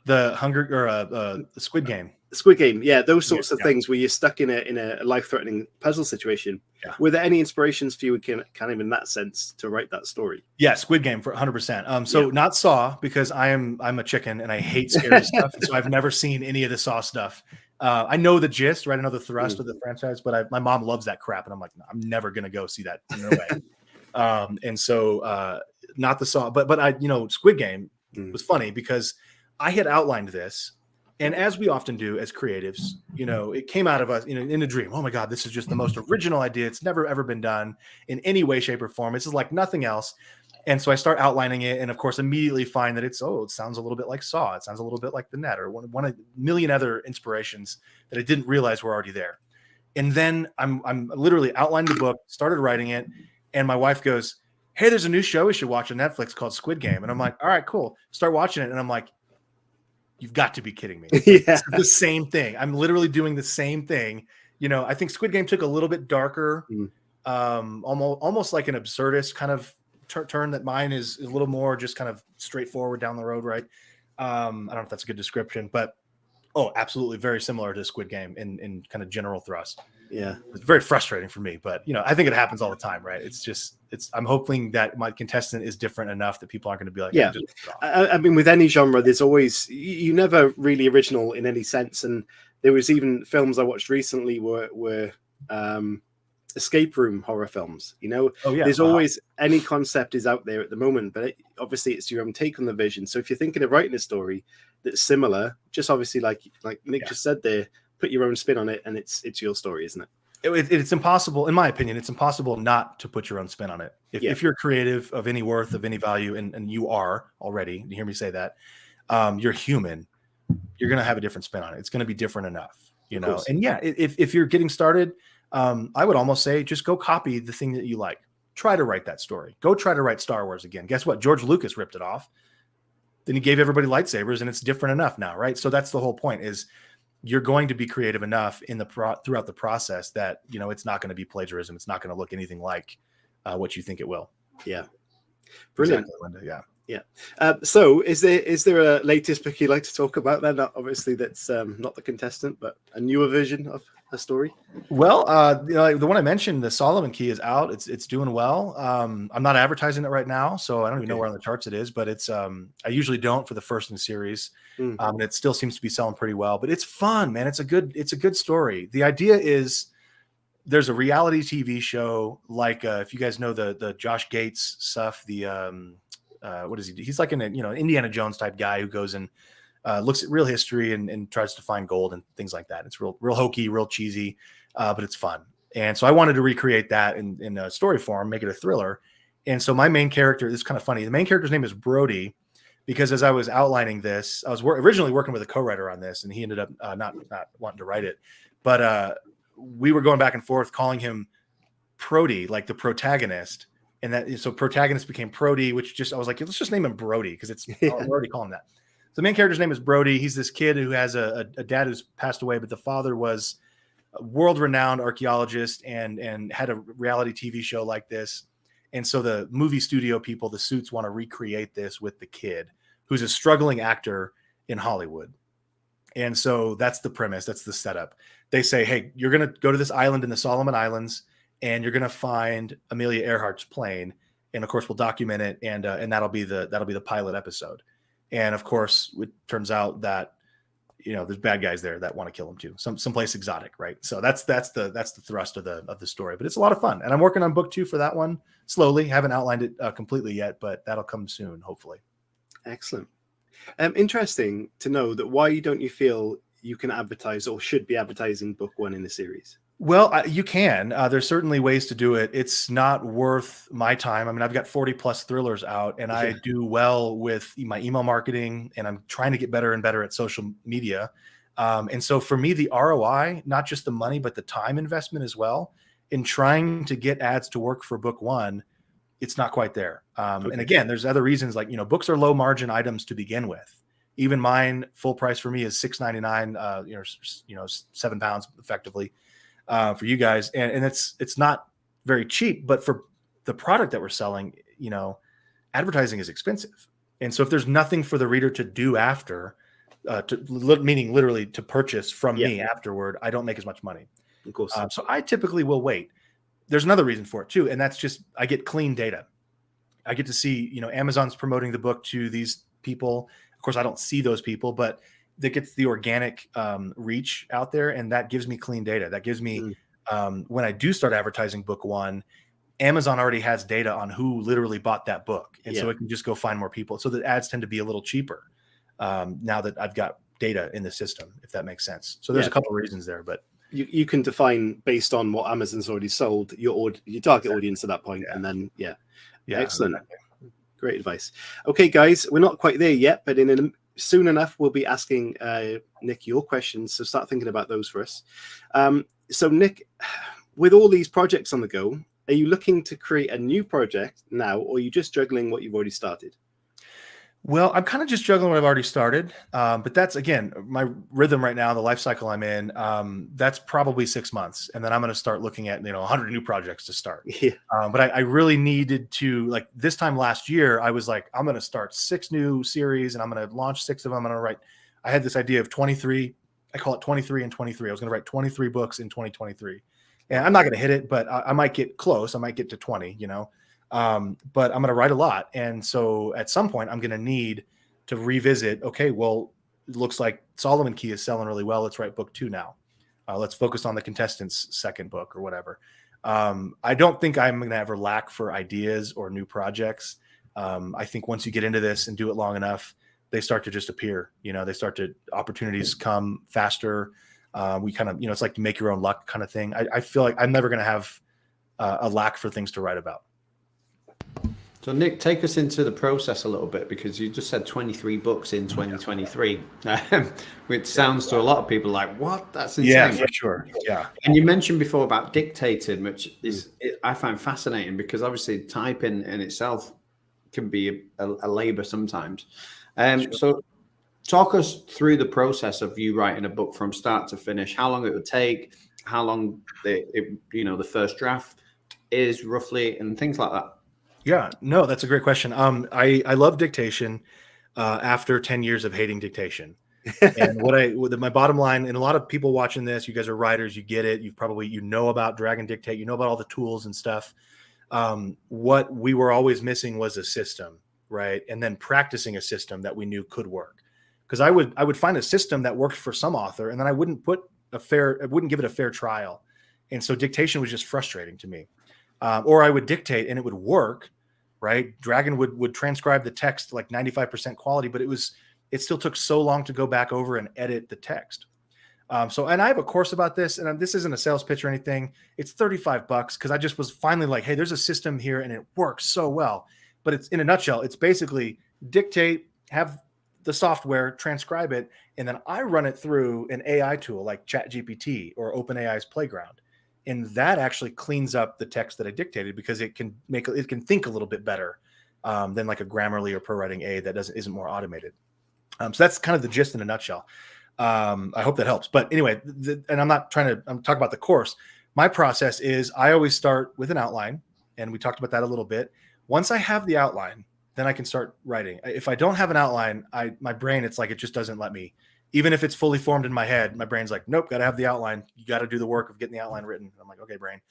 The Squid Game. Squid Game, yeah, those sorts of things where you're stuck in a life-threatening puzzle situation. Yeah. Were there any inspirations for you, kind of in that sense, to write that story? Yeah, Squid Game for 100%. Not Saw, because I'm a chicken and I hate scary stuff, and so I've never seen any of the Saw stuff. I know the gist, right? I know the thrust of the franchise, but my mom loves that crap, and I'm like, no, I'm never gonna go see that. No way. And so not the Saw, but I, Squid Game was funny because I had outlined this. And as we often do as creatives, it came out of us, in a dream. Oh my God, this is just the most original idea. It's never, ever been done in any way, shape, or form. This is like nothing else. And so I start outlining it, and of course, immediately find that it sounds a little bit like Saw. It sounds a little bit like The Net, or one of a million other inspirations that I didn't realize were already there. And then I'm literally outlined the book, started writing it, and my wife goes, "Hey, there's a new show we should watch on Netflix called Squid Game." And I'm like, "All right, cool." Start watching it, and I'm like, you've got to be kidding me. Yeah. It's the same thing. I'm literally doing the same thing. I think Squid Game took a little bit darker, almost like an absurdist kind of turn, that mine is a little more just kind of straightforward down the road, right? I don't know if that's a good description, but absolutely very similar to Squid Game in kind of general thrust. Yeah. It's very frustrating for me, but I think it happens all the time, right? I'm hoping that my contestant is different enough that people aren't going to be like, yeah. I mean, with any genre, there's always, you never really original in any sense. And there was even films I watched recently were escape room horror films. There's always, any concept is out there at the moment, but obviously it's your own take on the vision. So if you're thinking of writing a story that's similar, just obviously like Nick just said there, put your own spin on it, and it's your story, isn't it? It's impossible, in my opinion, it's impossible not to put your own spin on it. If you're creative, of any worth, of any value, and you are already, you hear me say that, you're human, you're going to have a different spin on it. It's going to be different enough, And yeah, if you're getting started, I would almost say just go copy the thing that you like. Try to write that story. Go try to write Star Wars again. Guess what? George Lucas ripped it off. Then he gave everybody lightsabers, and it's different enough now, right? So that's the whole point, is you're going to be creative enough throughout the process that, it's not going to be plagiarism. It's not going to look anything like what you think it will. Yeah. Brilliant. Exactly, Linda. Yeah. Yeah. So is there a latest book you'd like to talk about then? Obviously, that's not the contestant, but a newer version of the story. Well, the one I mentioned, the Solomon Key, is out. It's doing well. I'm not advertising it right now, so I don't even know where on the charts it is. But it's I usually don't for the first in the series. And it still seems to be selling pretty well. But it's fun, man. It's a good story. The idea is there's a reality TV show like if you guys know the Josh Gates stuff. What is he? He's like an Indiana Jones type guy who goes and looks at real history and tries to find gold and things like that. It's real hokey, real cheesy, but it's fun. And so I wanted to recreate that in a story form, make it a thriller. And so my main character, this is kind of funny. The main character's name is Brody, because as I was outlining this, I was originally working with a co-writer on this, and he ended up not wanting to write it. But we were going back and forth calling him Prody, like the protagonist. And so protagonist became Prody, which I was like, let's just name him Brody, because we're already calling him that. So the main character's name is Brody. He's this kid who has a dad who's passed away, but the father was a world-renowned archaeologist and had a reality TV show like this. And so the movie studio people, the Suits, want to recreate this with the kid, who's a struggling actor in Hollywood. And so that's the premise. That's the setup. They say, hey, you're going to go to this island in the Solomon Islands, and you're going to find Amelia Earhart's plane. And of course we'll document it. And that'll be the pilot episode. And of course it turns out that, there's bad guys there that want to kill him too. Someplace exotic. Right. So that's the thrust of the story, but it's a lot of fun. And I'm working on book 2 for that one slowly. Haven't outlined it completely yet, but that'll come soon, hopefully. Excellent. Interesting to know that. Why don't you feel you can advertise or should be advertising book 1 in the series? Well, you can. There's certainly ways to do it. It's not worth my time. I mean, I've got 40 plus thrillers out, and I do well with my email marketing, and I'm trying to get better and better at social media. And so for me, the ROI, not just the money, but the time investment as well, in trying to get ads to work for book 1, it's not quite there. And again, there's other reasons, like, books are low margin items to begin with. Even mine, full price for me is $6.99, 7 pounds effectively. For you guys, and it's not very cheap, but for the product that we're selling, advertising is expensive. And so if there's nothing for the reader to do after, meaning literally to purchase from me afterward, I don't make as much money. Of course. So I typically will wait. There's another reason for it too, and that's just I get clean data. I get to see, Amazon's promoting the book to these people. Of course, I don't see those people, but that gets the organic reach out there, and that gives me clean data. That gives me when I do start advertising book 1, Amazon already has data on who literally bought that book, and so it can just go find more people. So the ads tend to be a little cheaper now that I've got data in the system, if that makes sense. So there's a couple of reasons there, but you can define based on what Amazon's already sold your target audience at that point, and then excellent, great advice. Okay, guys, we're not quite there yet, but soon enough, we'll be asking Nick your questions, so start thinking about those for us. So, Nick, with all these projects on the go, are you looking to create a new project now, or are you just juggling what you've already started? Well, I'm kind of just juggling what I've already started, but that's, again, my rhythm right now, the life cycle I'm in, that's probably 6 months. And then I'm going to start looking at, 100 new projects to start. But I really needed to, like this time last year, I was like, I'm going to start 6 new series and I'm going to launch 6 of them. I'm going to write, I had this idea of 23, I call it 23 and 23. I was going to write 23 books in 2023. And I'm not going to hit it, but I might get close. I might get to 20, but I'm going to write a lot. And so at some point I'm going to need to revisit, okay, well, it looks like Solomon Key is selling really well. Let's write book 2 now. Let's focus on the contestant's second book or whatever. I don't think I'm going to ever lack for ideas or new projects. I think once you get into this and do it long enough, they start to just appear, opportunities come faster. We kind of, it's like you make your own luck kind of thing. I feel like I'm never going to have a lack for things to write about. So Nick, take us into the process a little bit, because you just said 23 books in 2023, which sounds to a lot of people like, what? That's insane. Yeah, for sure. Yeah. And you mentioned before about dictating, which is I find fascinating, because obviously typing in itself can be a labor sometimes. So talk us through the process of you writing a book from start to finish, how long it would take, how long the first draft is roughly, and things like that. Yeah, no, that's a great question. I love dictation after 10 years of hating dictation. And my bottom line, and a lot of people watching this, you guys are writers, you get it. You know about drag and dictate, you know about all the tools and stuff. What we were always missing was a system, right? And then practicing a system that we knew could work. Because I would find a system that worked for some author, and then I wouldn't give it a fair trial. And so dictation was just frustrating to me. Or I would dictate and it would work, right? Dragon would transcribe the text like 95% quality, but it still took so long to go back over and edit the text. And I have a course about this, and this isn't a sales pitch or anything. It's $35 because I just was finally like, hey, there's a system here and it works so well. But it's, in a nutshell, it's basically dictate, have the software, transcribe it, and then I run it through an AI tool like ChatGPT or OpenAI's Playground. And that actually cleans up the text that I dictated because it can think a little bit better than like a Grammarly or ProWriting A that isn't more automated. So that's kind of the gist in a nutshell. I hope that helps. But anyway, and I'm talking about the course. My process is I always start with an outline, and we talked about that a little bit. Once I have the outline, then I can start writing. If I don't have an outline, my brain, it's like it just doesn't let me. Even if it's fully formed in my head, my brain's like, nope, got to have the outline. You got to do the work of getting the outline written. I'm like, okay, brain.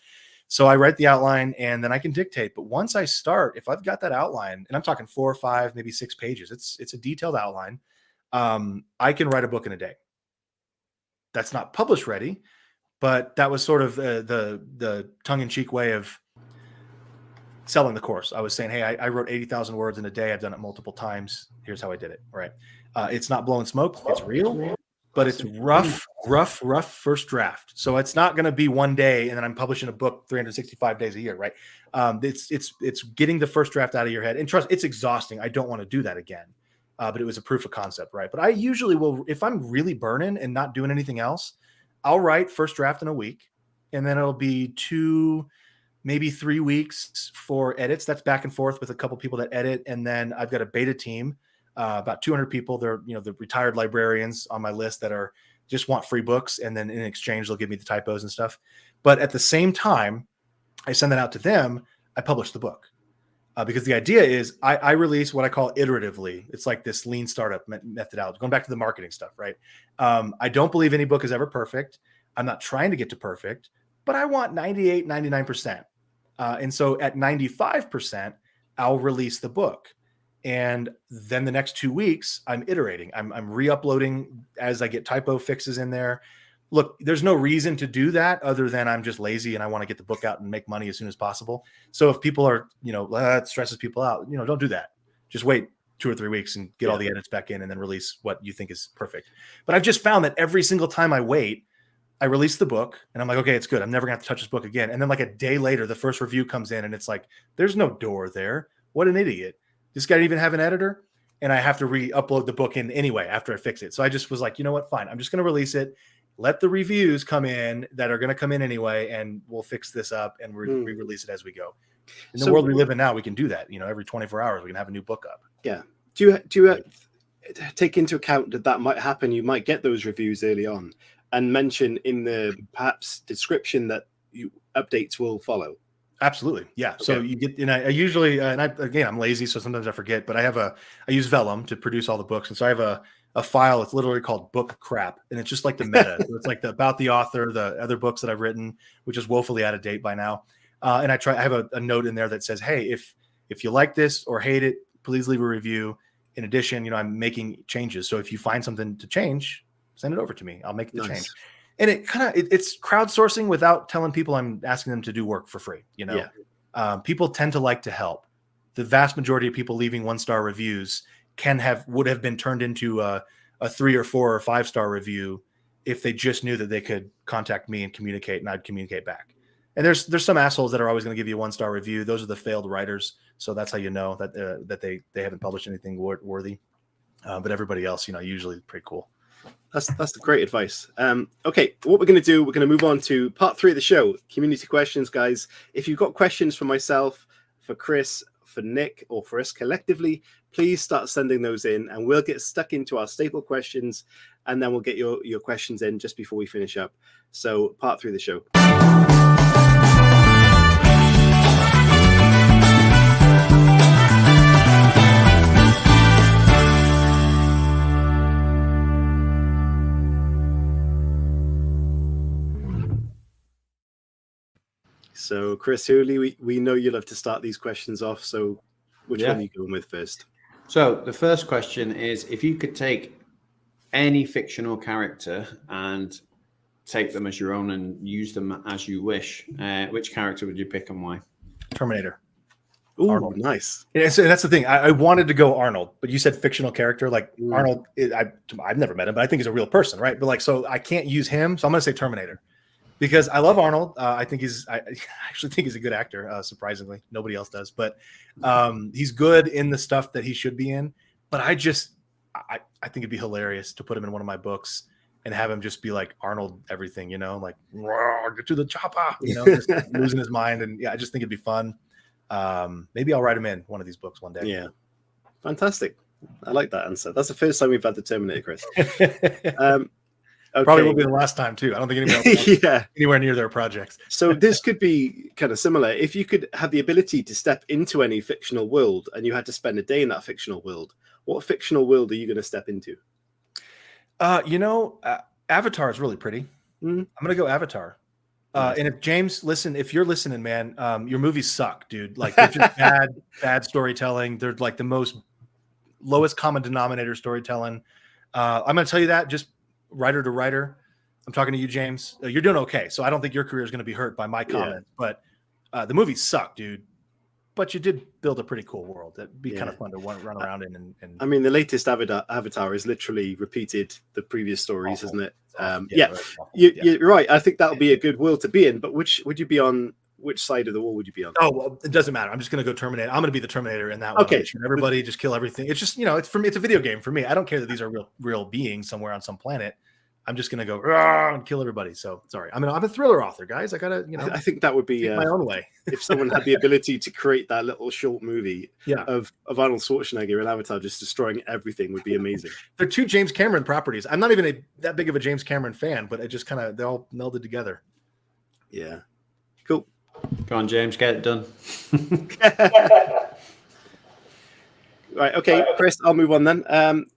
So I write the outline and then I can dictate. But once I start, if I've got that outline, and I'm talking 4 or 5, maybe 6 pages, it's a detailed outline. I can write a book in a day. That's not publish ready, but that was sort of the tongue-in-cheek way of selling the course. I was saying, hey, I wrote 80,000 words in a day. I've done it multiple times. Here's how I did it. Right. It's not blowing smoke. It's real, but it's rough first draft. So it's not going to be one day and then I'm publishing a book 365 days a year. Right. It's getting the first draft out of your head, and trust, it's exhausting. I don't want to do that again. But it was a proof of concept. Right. But I usually will, if I'm really burning and not doing anything else, I'll write first draft in a week, and then it'll be 2, maybe 3 weeks for edits. That's back and forth with a couple people that edit. And then I've got a beta team, about 200 people. They're, the retired librarians on my list that just want free books. And then in exchange, they'll give me the typos and stuff. But at the same time, I send that out to them. I publish the book because the idea is I release what I call iteratively. It's like this lean startup methodology, going back to the marketing stuff, right? I don't believe any book is ever perfect. I'm not trying to get to perfect, but I want 98, 99%. And so at 95%, I'll release the book. And then the next 2 weeks, I'm iterating. I'm re-uploading as I get typo fixes in there. Look, there's no reason to do that other than I'm just lazy and I want to get the book out and make money as soon as possible. So if people are, that stresses people out, don't do that. Just wait 2 or 3 weeks and get all the edits back in and then release what you think is perfect. But I've just found that every single time I wait, I release the book and I'm like, okay, it's good. I'm never gonna have to touch this book again. And then like a day later, the first review comes in and it's like, there's no door there. What an idiot. This guy didn't even have an editor. And I have to re-upload the book in anyway after I fix it. So I just was like, you know what? Fine. I'm just going to release it. Let the reviews come in that are going to come in anyway. And we'll fix this up and re-release it as we go. In the world we live in now, we can do that. Every 24 hours, we can have a new book up. Yeah. Do you take into account that might happen? You might get those reviews early on and mention in the perhaps description that updates will follow. Absolutely. Yeah. Okay. So you get, I usually, I'm lazy, so sometimes I forget, but I use Vellum to produce all the books. And so I have a file. It's literally called book crap. And it's just like the meta. So it's like about the author, the other books that I've written, which is woefully out of date by now. And I have a note in there that says, hey, if you like this or hate it, please leave a review. In addition, I'm making changes. So if you find something to change, send it over to me. I'll make the change. And it's crowdsourcing without telling people I'm asking them to do work for free. People tend to like to help. The vast majority of people leaving 1-star reviews would have been turned into a 3 or 4 or 5-star review if they just knew that they could contact me and communicate, and I'd communicate back. And there's some assholes that are always going to give you a 1-star review. Those are the failed writers. So that's how you know that they haven't published anything worthy. But everybody else, usually pretty cool. That's the great advice. Okay, what we're going to do, we're going to move on to part 3 of the show, community questions, guys. If you've got questions for myself, for Chris, for Nick, or for us collectively, please start sending those in, and we'll get stuck into our staple questions, and then we'll get your questions in just before we finish up. So part 3 of the show. So, Chris Hurley, we know you love to start these questions off. So, which one are you going with first? So, the first question is, if you could take any fictional character and take them as your own and use them as you wish, which character would you pick and why? Terminator. Oh, Arnold. nice. Yeah, so that's the thing. I wanted to go Arnold, but you said fictional character. Like Arnold, I've never met him, but I think he's a real person, right? But like, so I can't use him. So I'm going to say Terminator because I love Arnold. I actually think he's a good actor. Surprisingly, nobody else does, but he's good in the stuff that he should be in. But I think it'd be hilarious to put him in one of my books and have him just be like Arnold everything, like get to the chopper, just losing his mind. And yeah, I just think it'd be fun. Maybe I'll write him in one of these books one day. Yeah, fantastic. I like that answer. That's the first time we've had the Terminator, Chris. Okay. Probably will be the last time too. I don't think anybody else anywhere near their projects. So this could be kind of similar. If you could have the ability to step into any fictional world and you had to spend a day in that fictional world, what fictional world are you going to step into? Avatar is really pretty. I'm going to go Avatar. And if you're listening, man, your movies suck, dude. Like they're just bad storytelling. They're like the most lowest common denominator storytelling. I'm going to tell you that just writer to writer. I'm talking to you, James. You're doing okay. So I don't think your career is going to be hurt by my comments, but the movies suck, dude. But you did build a pretty cool world. That'd be kind of fun to run around in. And I mean, the latest Avatar is literally repeated the previous stories, isn't it? You're right. I think that'll be a good world to be in. But which would you be on? Which side of the wall would you be on? Oh, well, it doesn't matter. I'm just going to go Terminator. I'm going to be the Terminator in that one. Okay. Everybody just kill everything. It's just, it's for me. It's a video game for me. I don't care that these are real beings somewhere on some planet. I'm just going to go and kill everybody. So sorry. I'm a thriller author, guys. I gotta, I think that would be my own way. If someone had the ability to create that little short movie of Arnold Schwarzenegger and Avatar just destroying everything would be amazing. They're two James Cameron properties. I'm not even that big of a James Cameron fan, but it just they all melded together. Yeah. Cool. Go on, James, get it done. Right. Okay, Chris, I'll move on then.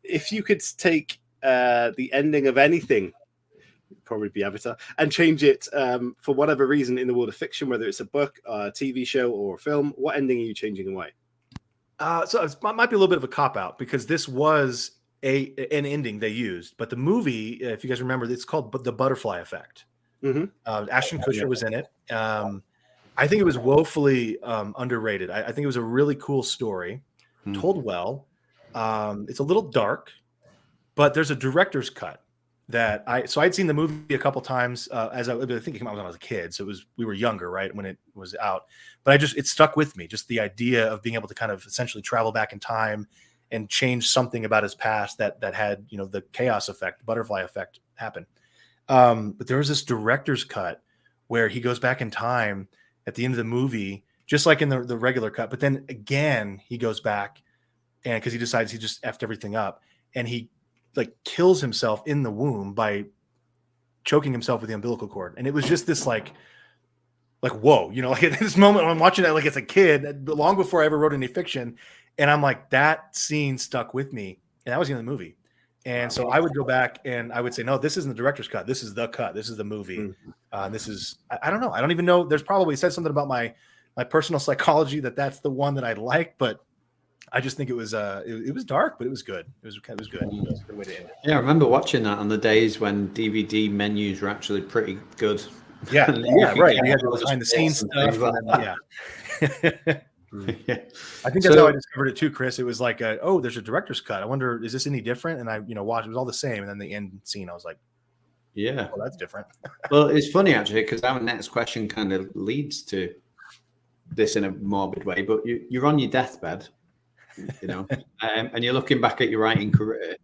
If you could take the ending of anything, probably be Avatar, and change it for whatever reason in the world of fiction, whether it's a book, a TV show, or a film, what ending are you changing and why? So it might be a little bit of a cop-out because this was an ending they used, but the movie, if you guys remember, it's called The Butterfly Effect. Ashton Kutcher was in it. I think it was woefully underrated. I think it was a really cool story, told well. It's a little dark, but there's a director's cut that I'd seen the movie a couple times I think it came out when I was a kid. So we were younger, right, when it was out. But it stuck with me, just the idea of being able to kind of essentially travel back in time and change something about his past that had, the chaos effect, butterfly effect happen. But there was this director's cut where he goes back in time at the end of the movie, just like in the regular cut. But then again, he goes back and because he decides he just effed everything up and he like kills himself in the womb by choking himself with the umbilical cord. And it was just this like, whoa, like at this moment when I'm watching that, like as a kid, long before I ever wrote any fiction. And I'm like, that scene stuck with me. And that was in the movie. And so I would go back and I would say, no, this isn't the director's cut. This is the cut. This is the movie. This is, I don't know. I don't even know. There's probably said something about my personal psychology that's the one that I like, but I just think it was dark, but it was good. It was good. It was a good way to end it. Yeah, I remember watching that on the days when DVD menus were actually pretty good. Yeah, right. You had the behind the scenes stuff. Yeah. I think that's how I discovered it too, Chris. It was like, there's a director's cut. I wonder, is this any different? And I, watched. It was all the same. And then the end scene, I was like, yeah, well, that's different. Well, it's funny actually because our next question kind of leads to this in a morbid way. But you're on your deathbed. And you're looking back at your writing career.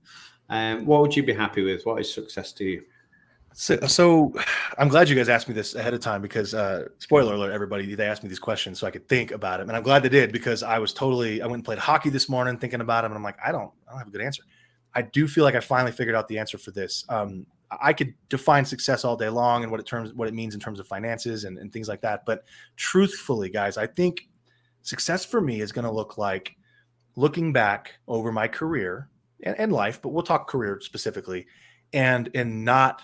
What would you be happy with? What is success to you? So I'm glad you guys asked me this ahead of time because spoiler alert, everybody, they asked me these questions so I could think about it. And I'm glad they did because I went and played hockey this morning thinking about them. And I'm like, I don't have a good answer. I do feel like I finally figured out the answer for this. I could define success all day long and what it means in terms of finances and things like that. But truthfully, guys, I think success for me is going to look like looking back over my career and life, but we'll talk career specifically and not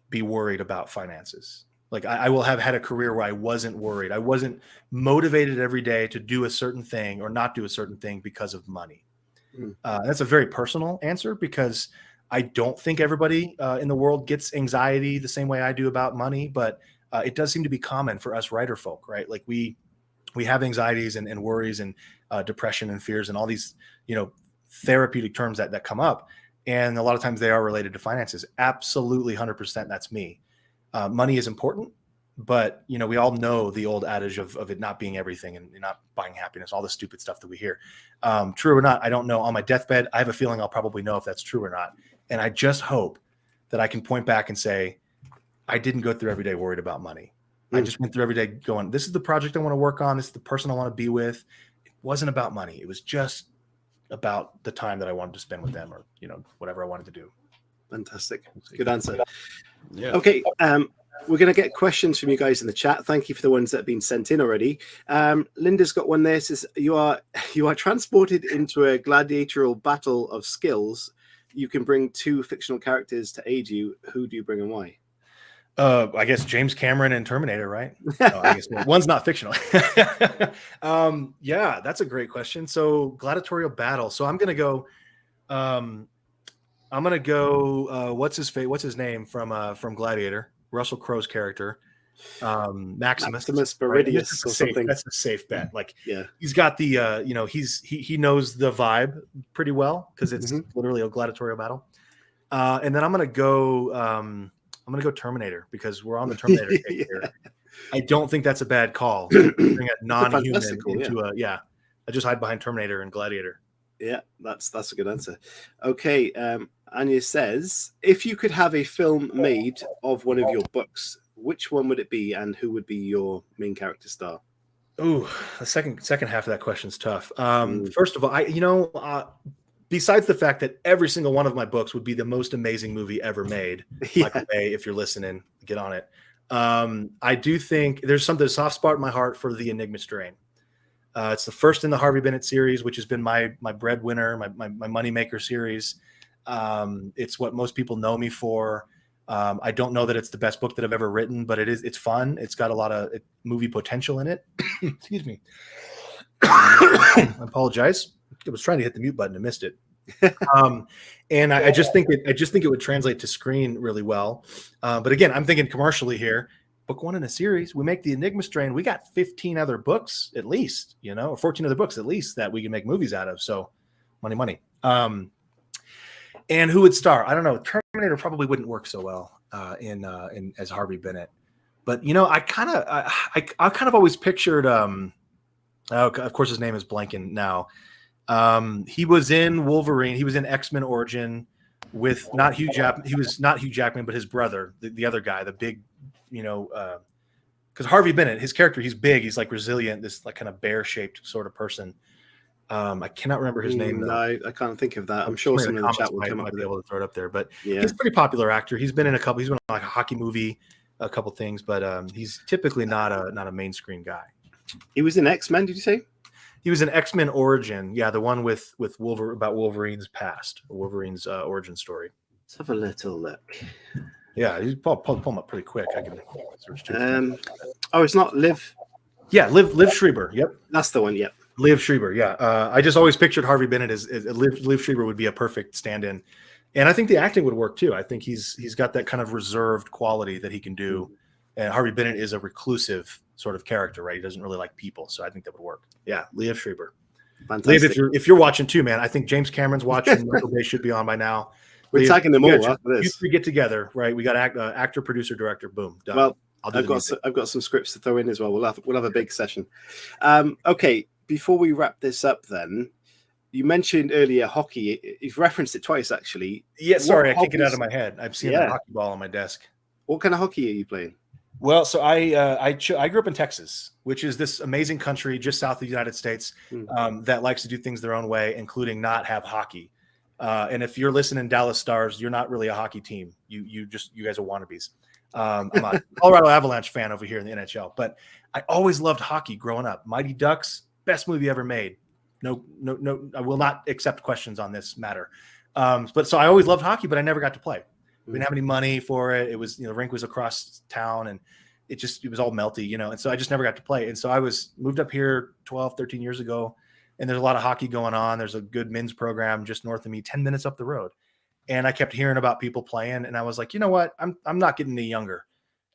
be worried about finances. Like I will have had a career where I wasn't worried. I wasn't motivated every day to do a certain thing or not do a certain thing because of money. That's a very personal answer because I don't think everybody in the world gets anxiety the same way I do about money, but it does seem to be common for us writer folk, right? Like we have anxieties and worries and depression and fears and all these, therapeutic terms that come up. And a lot of times they are related to finances. Absolutely 100%. That's me. Money is important, but we all know the old adage of it not being everything and not buying happiness, all the stupid stuff that we hear. True or not, I don't know. On my deathbed, I have a feeling I'll probably know if that's true or not. And I just hope that I can point back and say, I didn't go through every day worried about money. I just went through every day going, this is the project I want to work on. This is the person I want to be with. It wasn't about money. It was just about the time that I wanted to spend with them or, whatever I wanted to do. Fantastic. Good answer. Yeah. Okay. We're going to get questions from you guys in the chat. Thank you for the ones that have been sent in already. Linda's got one there. Says you are transported into a gladiatorial battle of skills. You can bring 2 fictional characters to aid you. Who do you bring and why? I guess James Cameron and Terminator, right? I guess one's not fictional. Yeah, that's a great question. So gladiatorial battle. So I'm gonna go. What's his name from Gladiator? Russell Crowe's character, Maximus Meridius or something. That's a safe bet. Like, yeah, he's got the he knows the vibe pretty well because it's literally a gladiatorial battle. And then I'm gonna go Terminator because we're on the Terminator kick here. I don't think that's a bad call. Bring a non-human into I just hide behind Terminator and Gladiator. Yeah, that's a good answer. Okay, Anya says, if you could have a film made of one of your books, which one would it be, and who would be your main character star? Ooh, the second half of that question is tough. First of all, besides the fact that every single one of my books would be the most amazing movie ever made, Michael Bay, if you're listening, get on it. I do think there's a soft spot in my heart for the Enigma Strain. It's the first in the Harvey Bennett series, which has been my breadwinner, my moneymaker series. It's what most people know me for. I don't know that it's the best book that I've ever written, but it's fun. It's got a lot of movie potential in it. Excuse me. I apologize. I was trying to hit the mute button and missed it. And I just think it would translate to screen really well. But again, I'm thinking commercially here. Book 1 in a series. We make the Enigma Strain. We got 15 other books at least, or 14 other books at least that we can make movies out of. So money. And who would star? I don't know. Terminator probably wouldn't work so well in as Harvey Bennett. But I kind of always pictured. Of course, his name is blanking now. He was in Wolverine. He was in X-Men Origin with not Hugh Jackman. He was not Hugh Jackman, but his brother, the other guy, the big, because Harvey Bennett, his character, he's big. He's like resilient, this like kind of bear-shaped sort of person. I cannot remember his name. No, I can't think of that. I'm sure someone in the chat will come up be able to throw it up there. But yeah, he's a pretty popular actor. He's been in He's been on like a hockey movie, a couple things, but he's typically not a main screen guy. He was in X-Men. Did you say? He was in X-Men Origin. Yeah, the one with about Wolverine's past, Wolverine's origin story. Let's have a little look. Yeah, you pull them up pretty quick. I can search too. It's not Liv. Yeah, Liv Schreiber. Yep, that's the one. Yep, Liv Schreiber. Yeah, I just always pictured Harvey Bennett as Liv Schreiber would be a perfect stand-in, and I think the acting would work too. I think he's got that kind of reserved quality that he can do, and Harvey Bennett is a reclusive sort of character, right? He doesn't really like people, so I think that would work. Yeah, Liv Schreiber. Fantastic. Liv, if you're watching too, man, I think James Cameron's watching. Michael Bay should be on by now. We're tagging them all after this. You three get together, right? We got actor, producer, director. Boom, done. Well, I've got some scripts to throw in as well. We'll have a big session. Okay, before we wrap this up, then you mentioned earlier hockey. You've referenced it twice, actually. Yeah, sorry, I can't get it out of my head. I've seen a hockey ball on my desk. What kind of hockey are you playing? Well, so I grew up in Texas, which is this amazing country just south of the United States that likes to do things their own way, including not have hockey. And if you're listening, Dallas Stars, you're not really a hockey team. You guys are wannabes. I'm a Colorado Avalanche fan over here in the NHL, but I always loved hockey growing up. Mighty Ducks, best movie ever made. No, I will not accept questions on this matter. But so I always loved hockey, but I never got to play. We didn't have any money for it. It was, the rink was across town, and it was all melty, you know, and so I just never got to play. And so I moved up here 12, 13 years ago, and there's a lot of hockey going on. There's a good men's program just north of me, 10 minutes up the road. And I kept hearing about people playing, and I was like, you know what? I'm not getting any younger.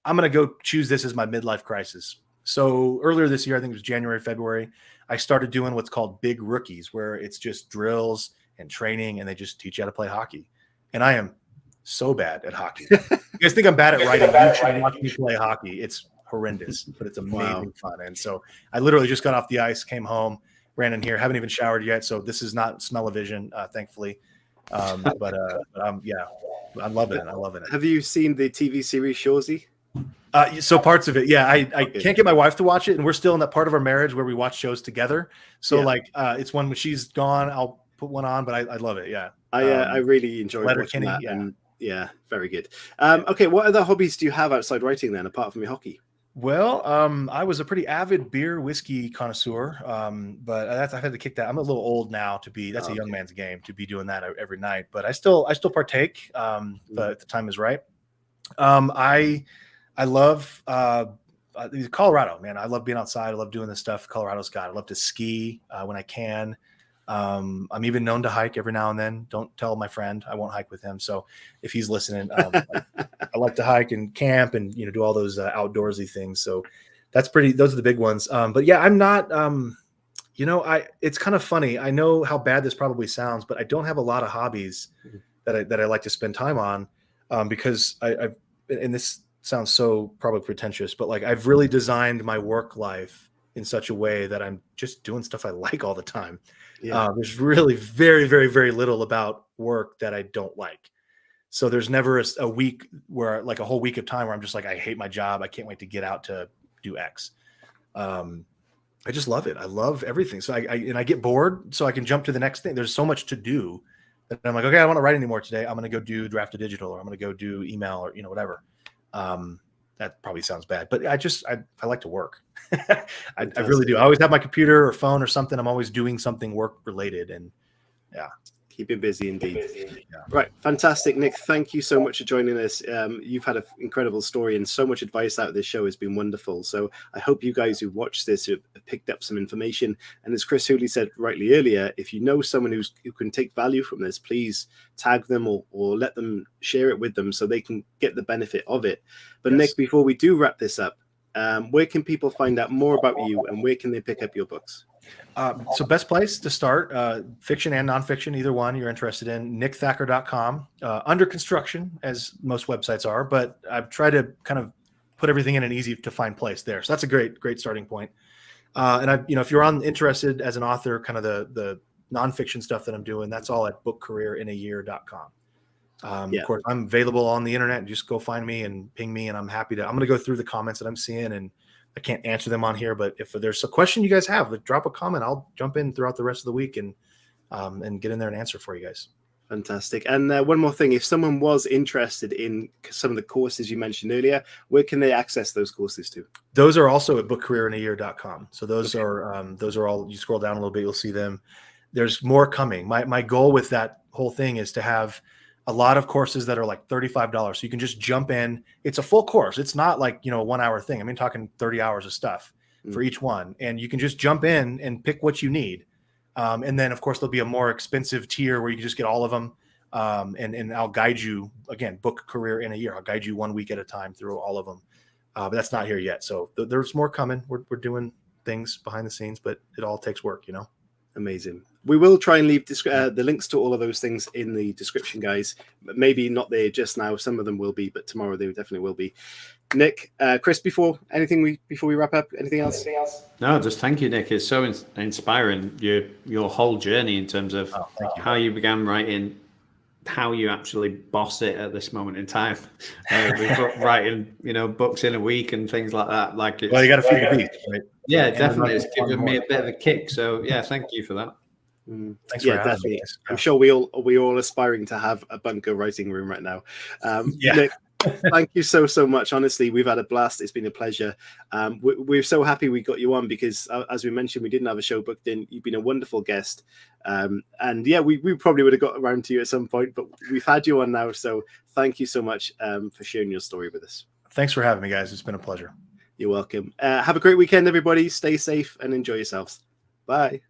I'm going to go choose this as my midlife crisis. So earlier this year, I think it was January, February, I started doing what's called Big Rookies, where it's just drills and training, and they just teach you how to play hockey. And I am so bad at hockey. You guys think I'm bad at writing? You should watch me play hockey. It's horrendous, but it's amazing fun. And so I literally just got off the ice, came home, ran in here, haven't even showered yet. So this is not smell-o-vision, thankfully. But yeah, I'm loving it. I'm loving it. Have you seen the TV series Shoresy? So parts of it, yeah. I can't get my wife to watch it, and we're still in that part of our marriage where we watch shows together. So it's one when she's gone, I'll put one on, but I love it. Yeah, I really enjoy watching that. Yeah. And yeah, very good. Okay, what other hobbies do you have outside writing then, apart from your hockey? Well, I was a pretty avid beer whiskey connoisseur, but I've had to kick that. I'm a little old now to be. That's a young man's game to be doing that every night. But I still partake. But the time is right. I love Colorado, man. I love being outside. I love doing this stuff Colorado's got. I love to ski when I can. I'm even known to hike every now and then. Don't tell my friend. I won't hike with him. So if he's listening, I like to hike and camp and, you know, do all those outdoorsy things. So those are the big ones. But yeah, I'm not, it's kind of funny. I know how bad this probably sounds, but I don't have a lot of hobbies that I like to spend time on because and this sounds so probably pretentious, but like I've really designed my work life in such a way that I'm just doing stuff I like all the time. Yeah. There's really very, very, very little about work that I don't like. So there's never a week where like a whole week of time where I'm just like, I hate my job. I can't wait to get out to do X. I just love it. I love everything. So I get bored so I can jump to the next thing. There's so much to do that I'm like, okay, I don't want to write anymore today. I'm going to go do draft a digital, or I'm going to go do email, or, you know, whatever. That probably sounds bad, but I like to work. I really do. I always have my computer or phone or something. I'm always doing something work related, and yeah. Keep it busy indeed. Yeah. Right. Fantastic, Nick. Thank you so much for joining us. You've had an incredible story, and so much advice out of this show has been wonderful. So I hope you guys who watched this have picked up some information. And as Chris Hooley said rightly earlier, if you know someone who can take value from this, please tag them or let them share it with them so they can get the benefit of it. But yes. Nick, before we do wrap this up, where can people find out more about you, and where can they pick up your books? So best place to start, fiction and nonfiction, either one you're interested in, nickthacker.com, under construction, as most websites are, but I've tried to kind of put everything in an easy to find place there. So that's a great starting point. And if you're interested as an author, kind of the nonfiction stuff that I'm doing, that's all at bookcareerinayear.com. Of course, I'm available on the internet. Just go find me and ping me, and I'm going to go through the comments that I'm seeing, and I can't answer them on here, but if there's a question you guys have, drop a comment. I'll jump in throughout the rest of the week and get in there and answer for you guys. Fantastic. And one more thing, if someone was interested in some of the courses you mentioned earlier, where can they access those courses to? Those are also at bookcareerinayear.com. So those are all, you scroll down a little bit, you'll see them. There's more coming. My goal with that whole thing is to have a lot of courses that are like $35. So you can just jump in. It's a full course. It's not like, a 1 hour thing. I mean, talking 30 hours of stuff for each one. And you can just jump in and pick what you need. And then of course there'll be a more expensive tier where you can just get all of them. And I'll guide you, again, book career in a year. I'll guide you 1 week at a time through all of them. But that's not here yet. So there's more coming. We're doing things behind the scenes, but it all takes work, Amazing. We will try and leave the links to all of those things in the description, guys. Maybe not there just now. Some of them will be, but tomorrow they definitely will be. Nick, Chris, before we wrap up, anything else? No, just thank you, Nick. It's so inspiring, your whole journey in terms of how you began writing, how you actually boss it at this moment in time. Writing, books in a week and things like that. Like, well, you got to feed the beast, right? Yeah, definitely. It's given me a bit of a kick. So yeah, thank you for that. Thanks for having definitely. me. I'm sure we're all aspiring to have a bunker writing room right now. Nick, thank you so much. Honestly, we've had a blast. It's been a pleasure. We're so happy we got you on because, as we mentioned, we didn't have a show booked in. You've been a wonderful guest. And yeah, we probably would have got around to you at some point, but we've had you on now. So thank you so much for sharing your story with us. Thanks for having me, guys. It's been a pleasure. You're welcome. Have a great weekend, everybody. Stay safe and enjoy yourselves. Bye.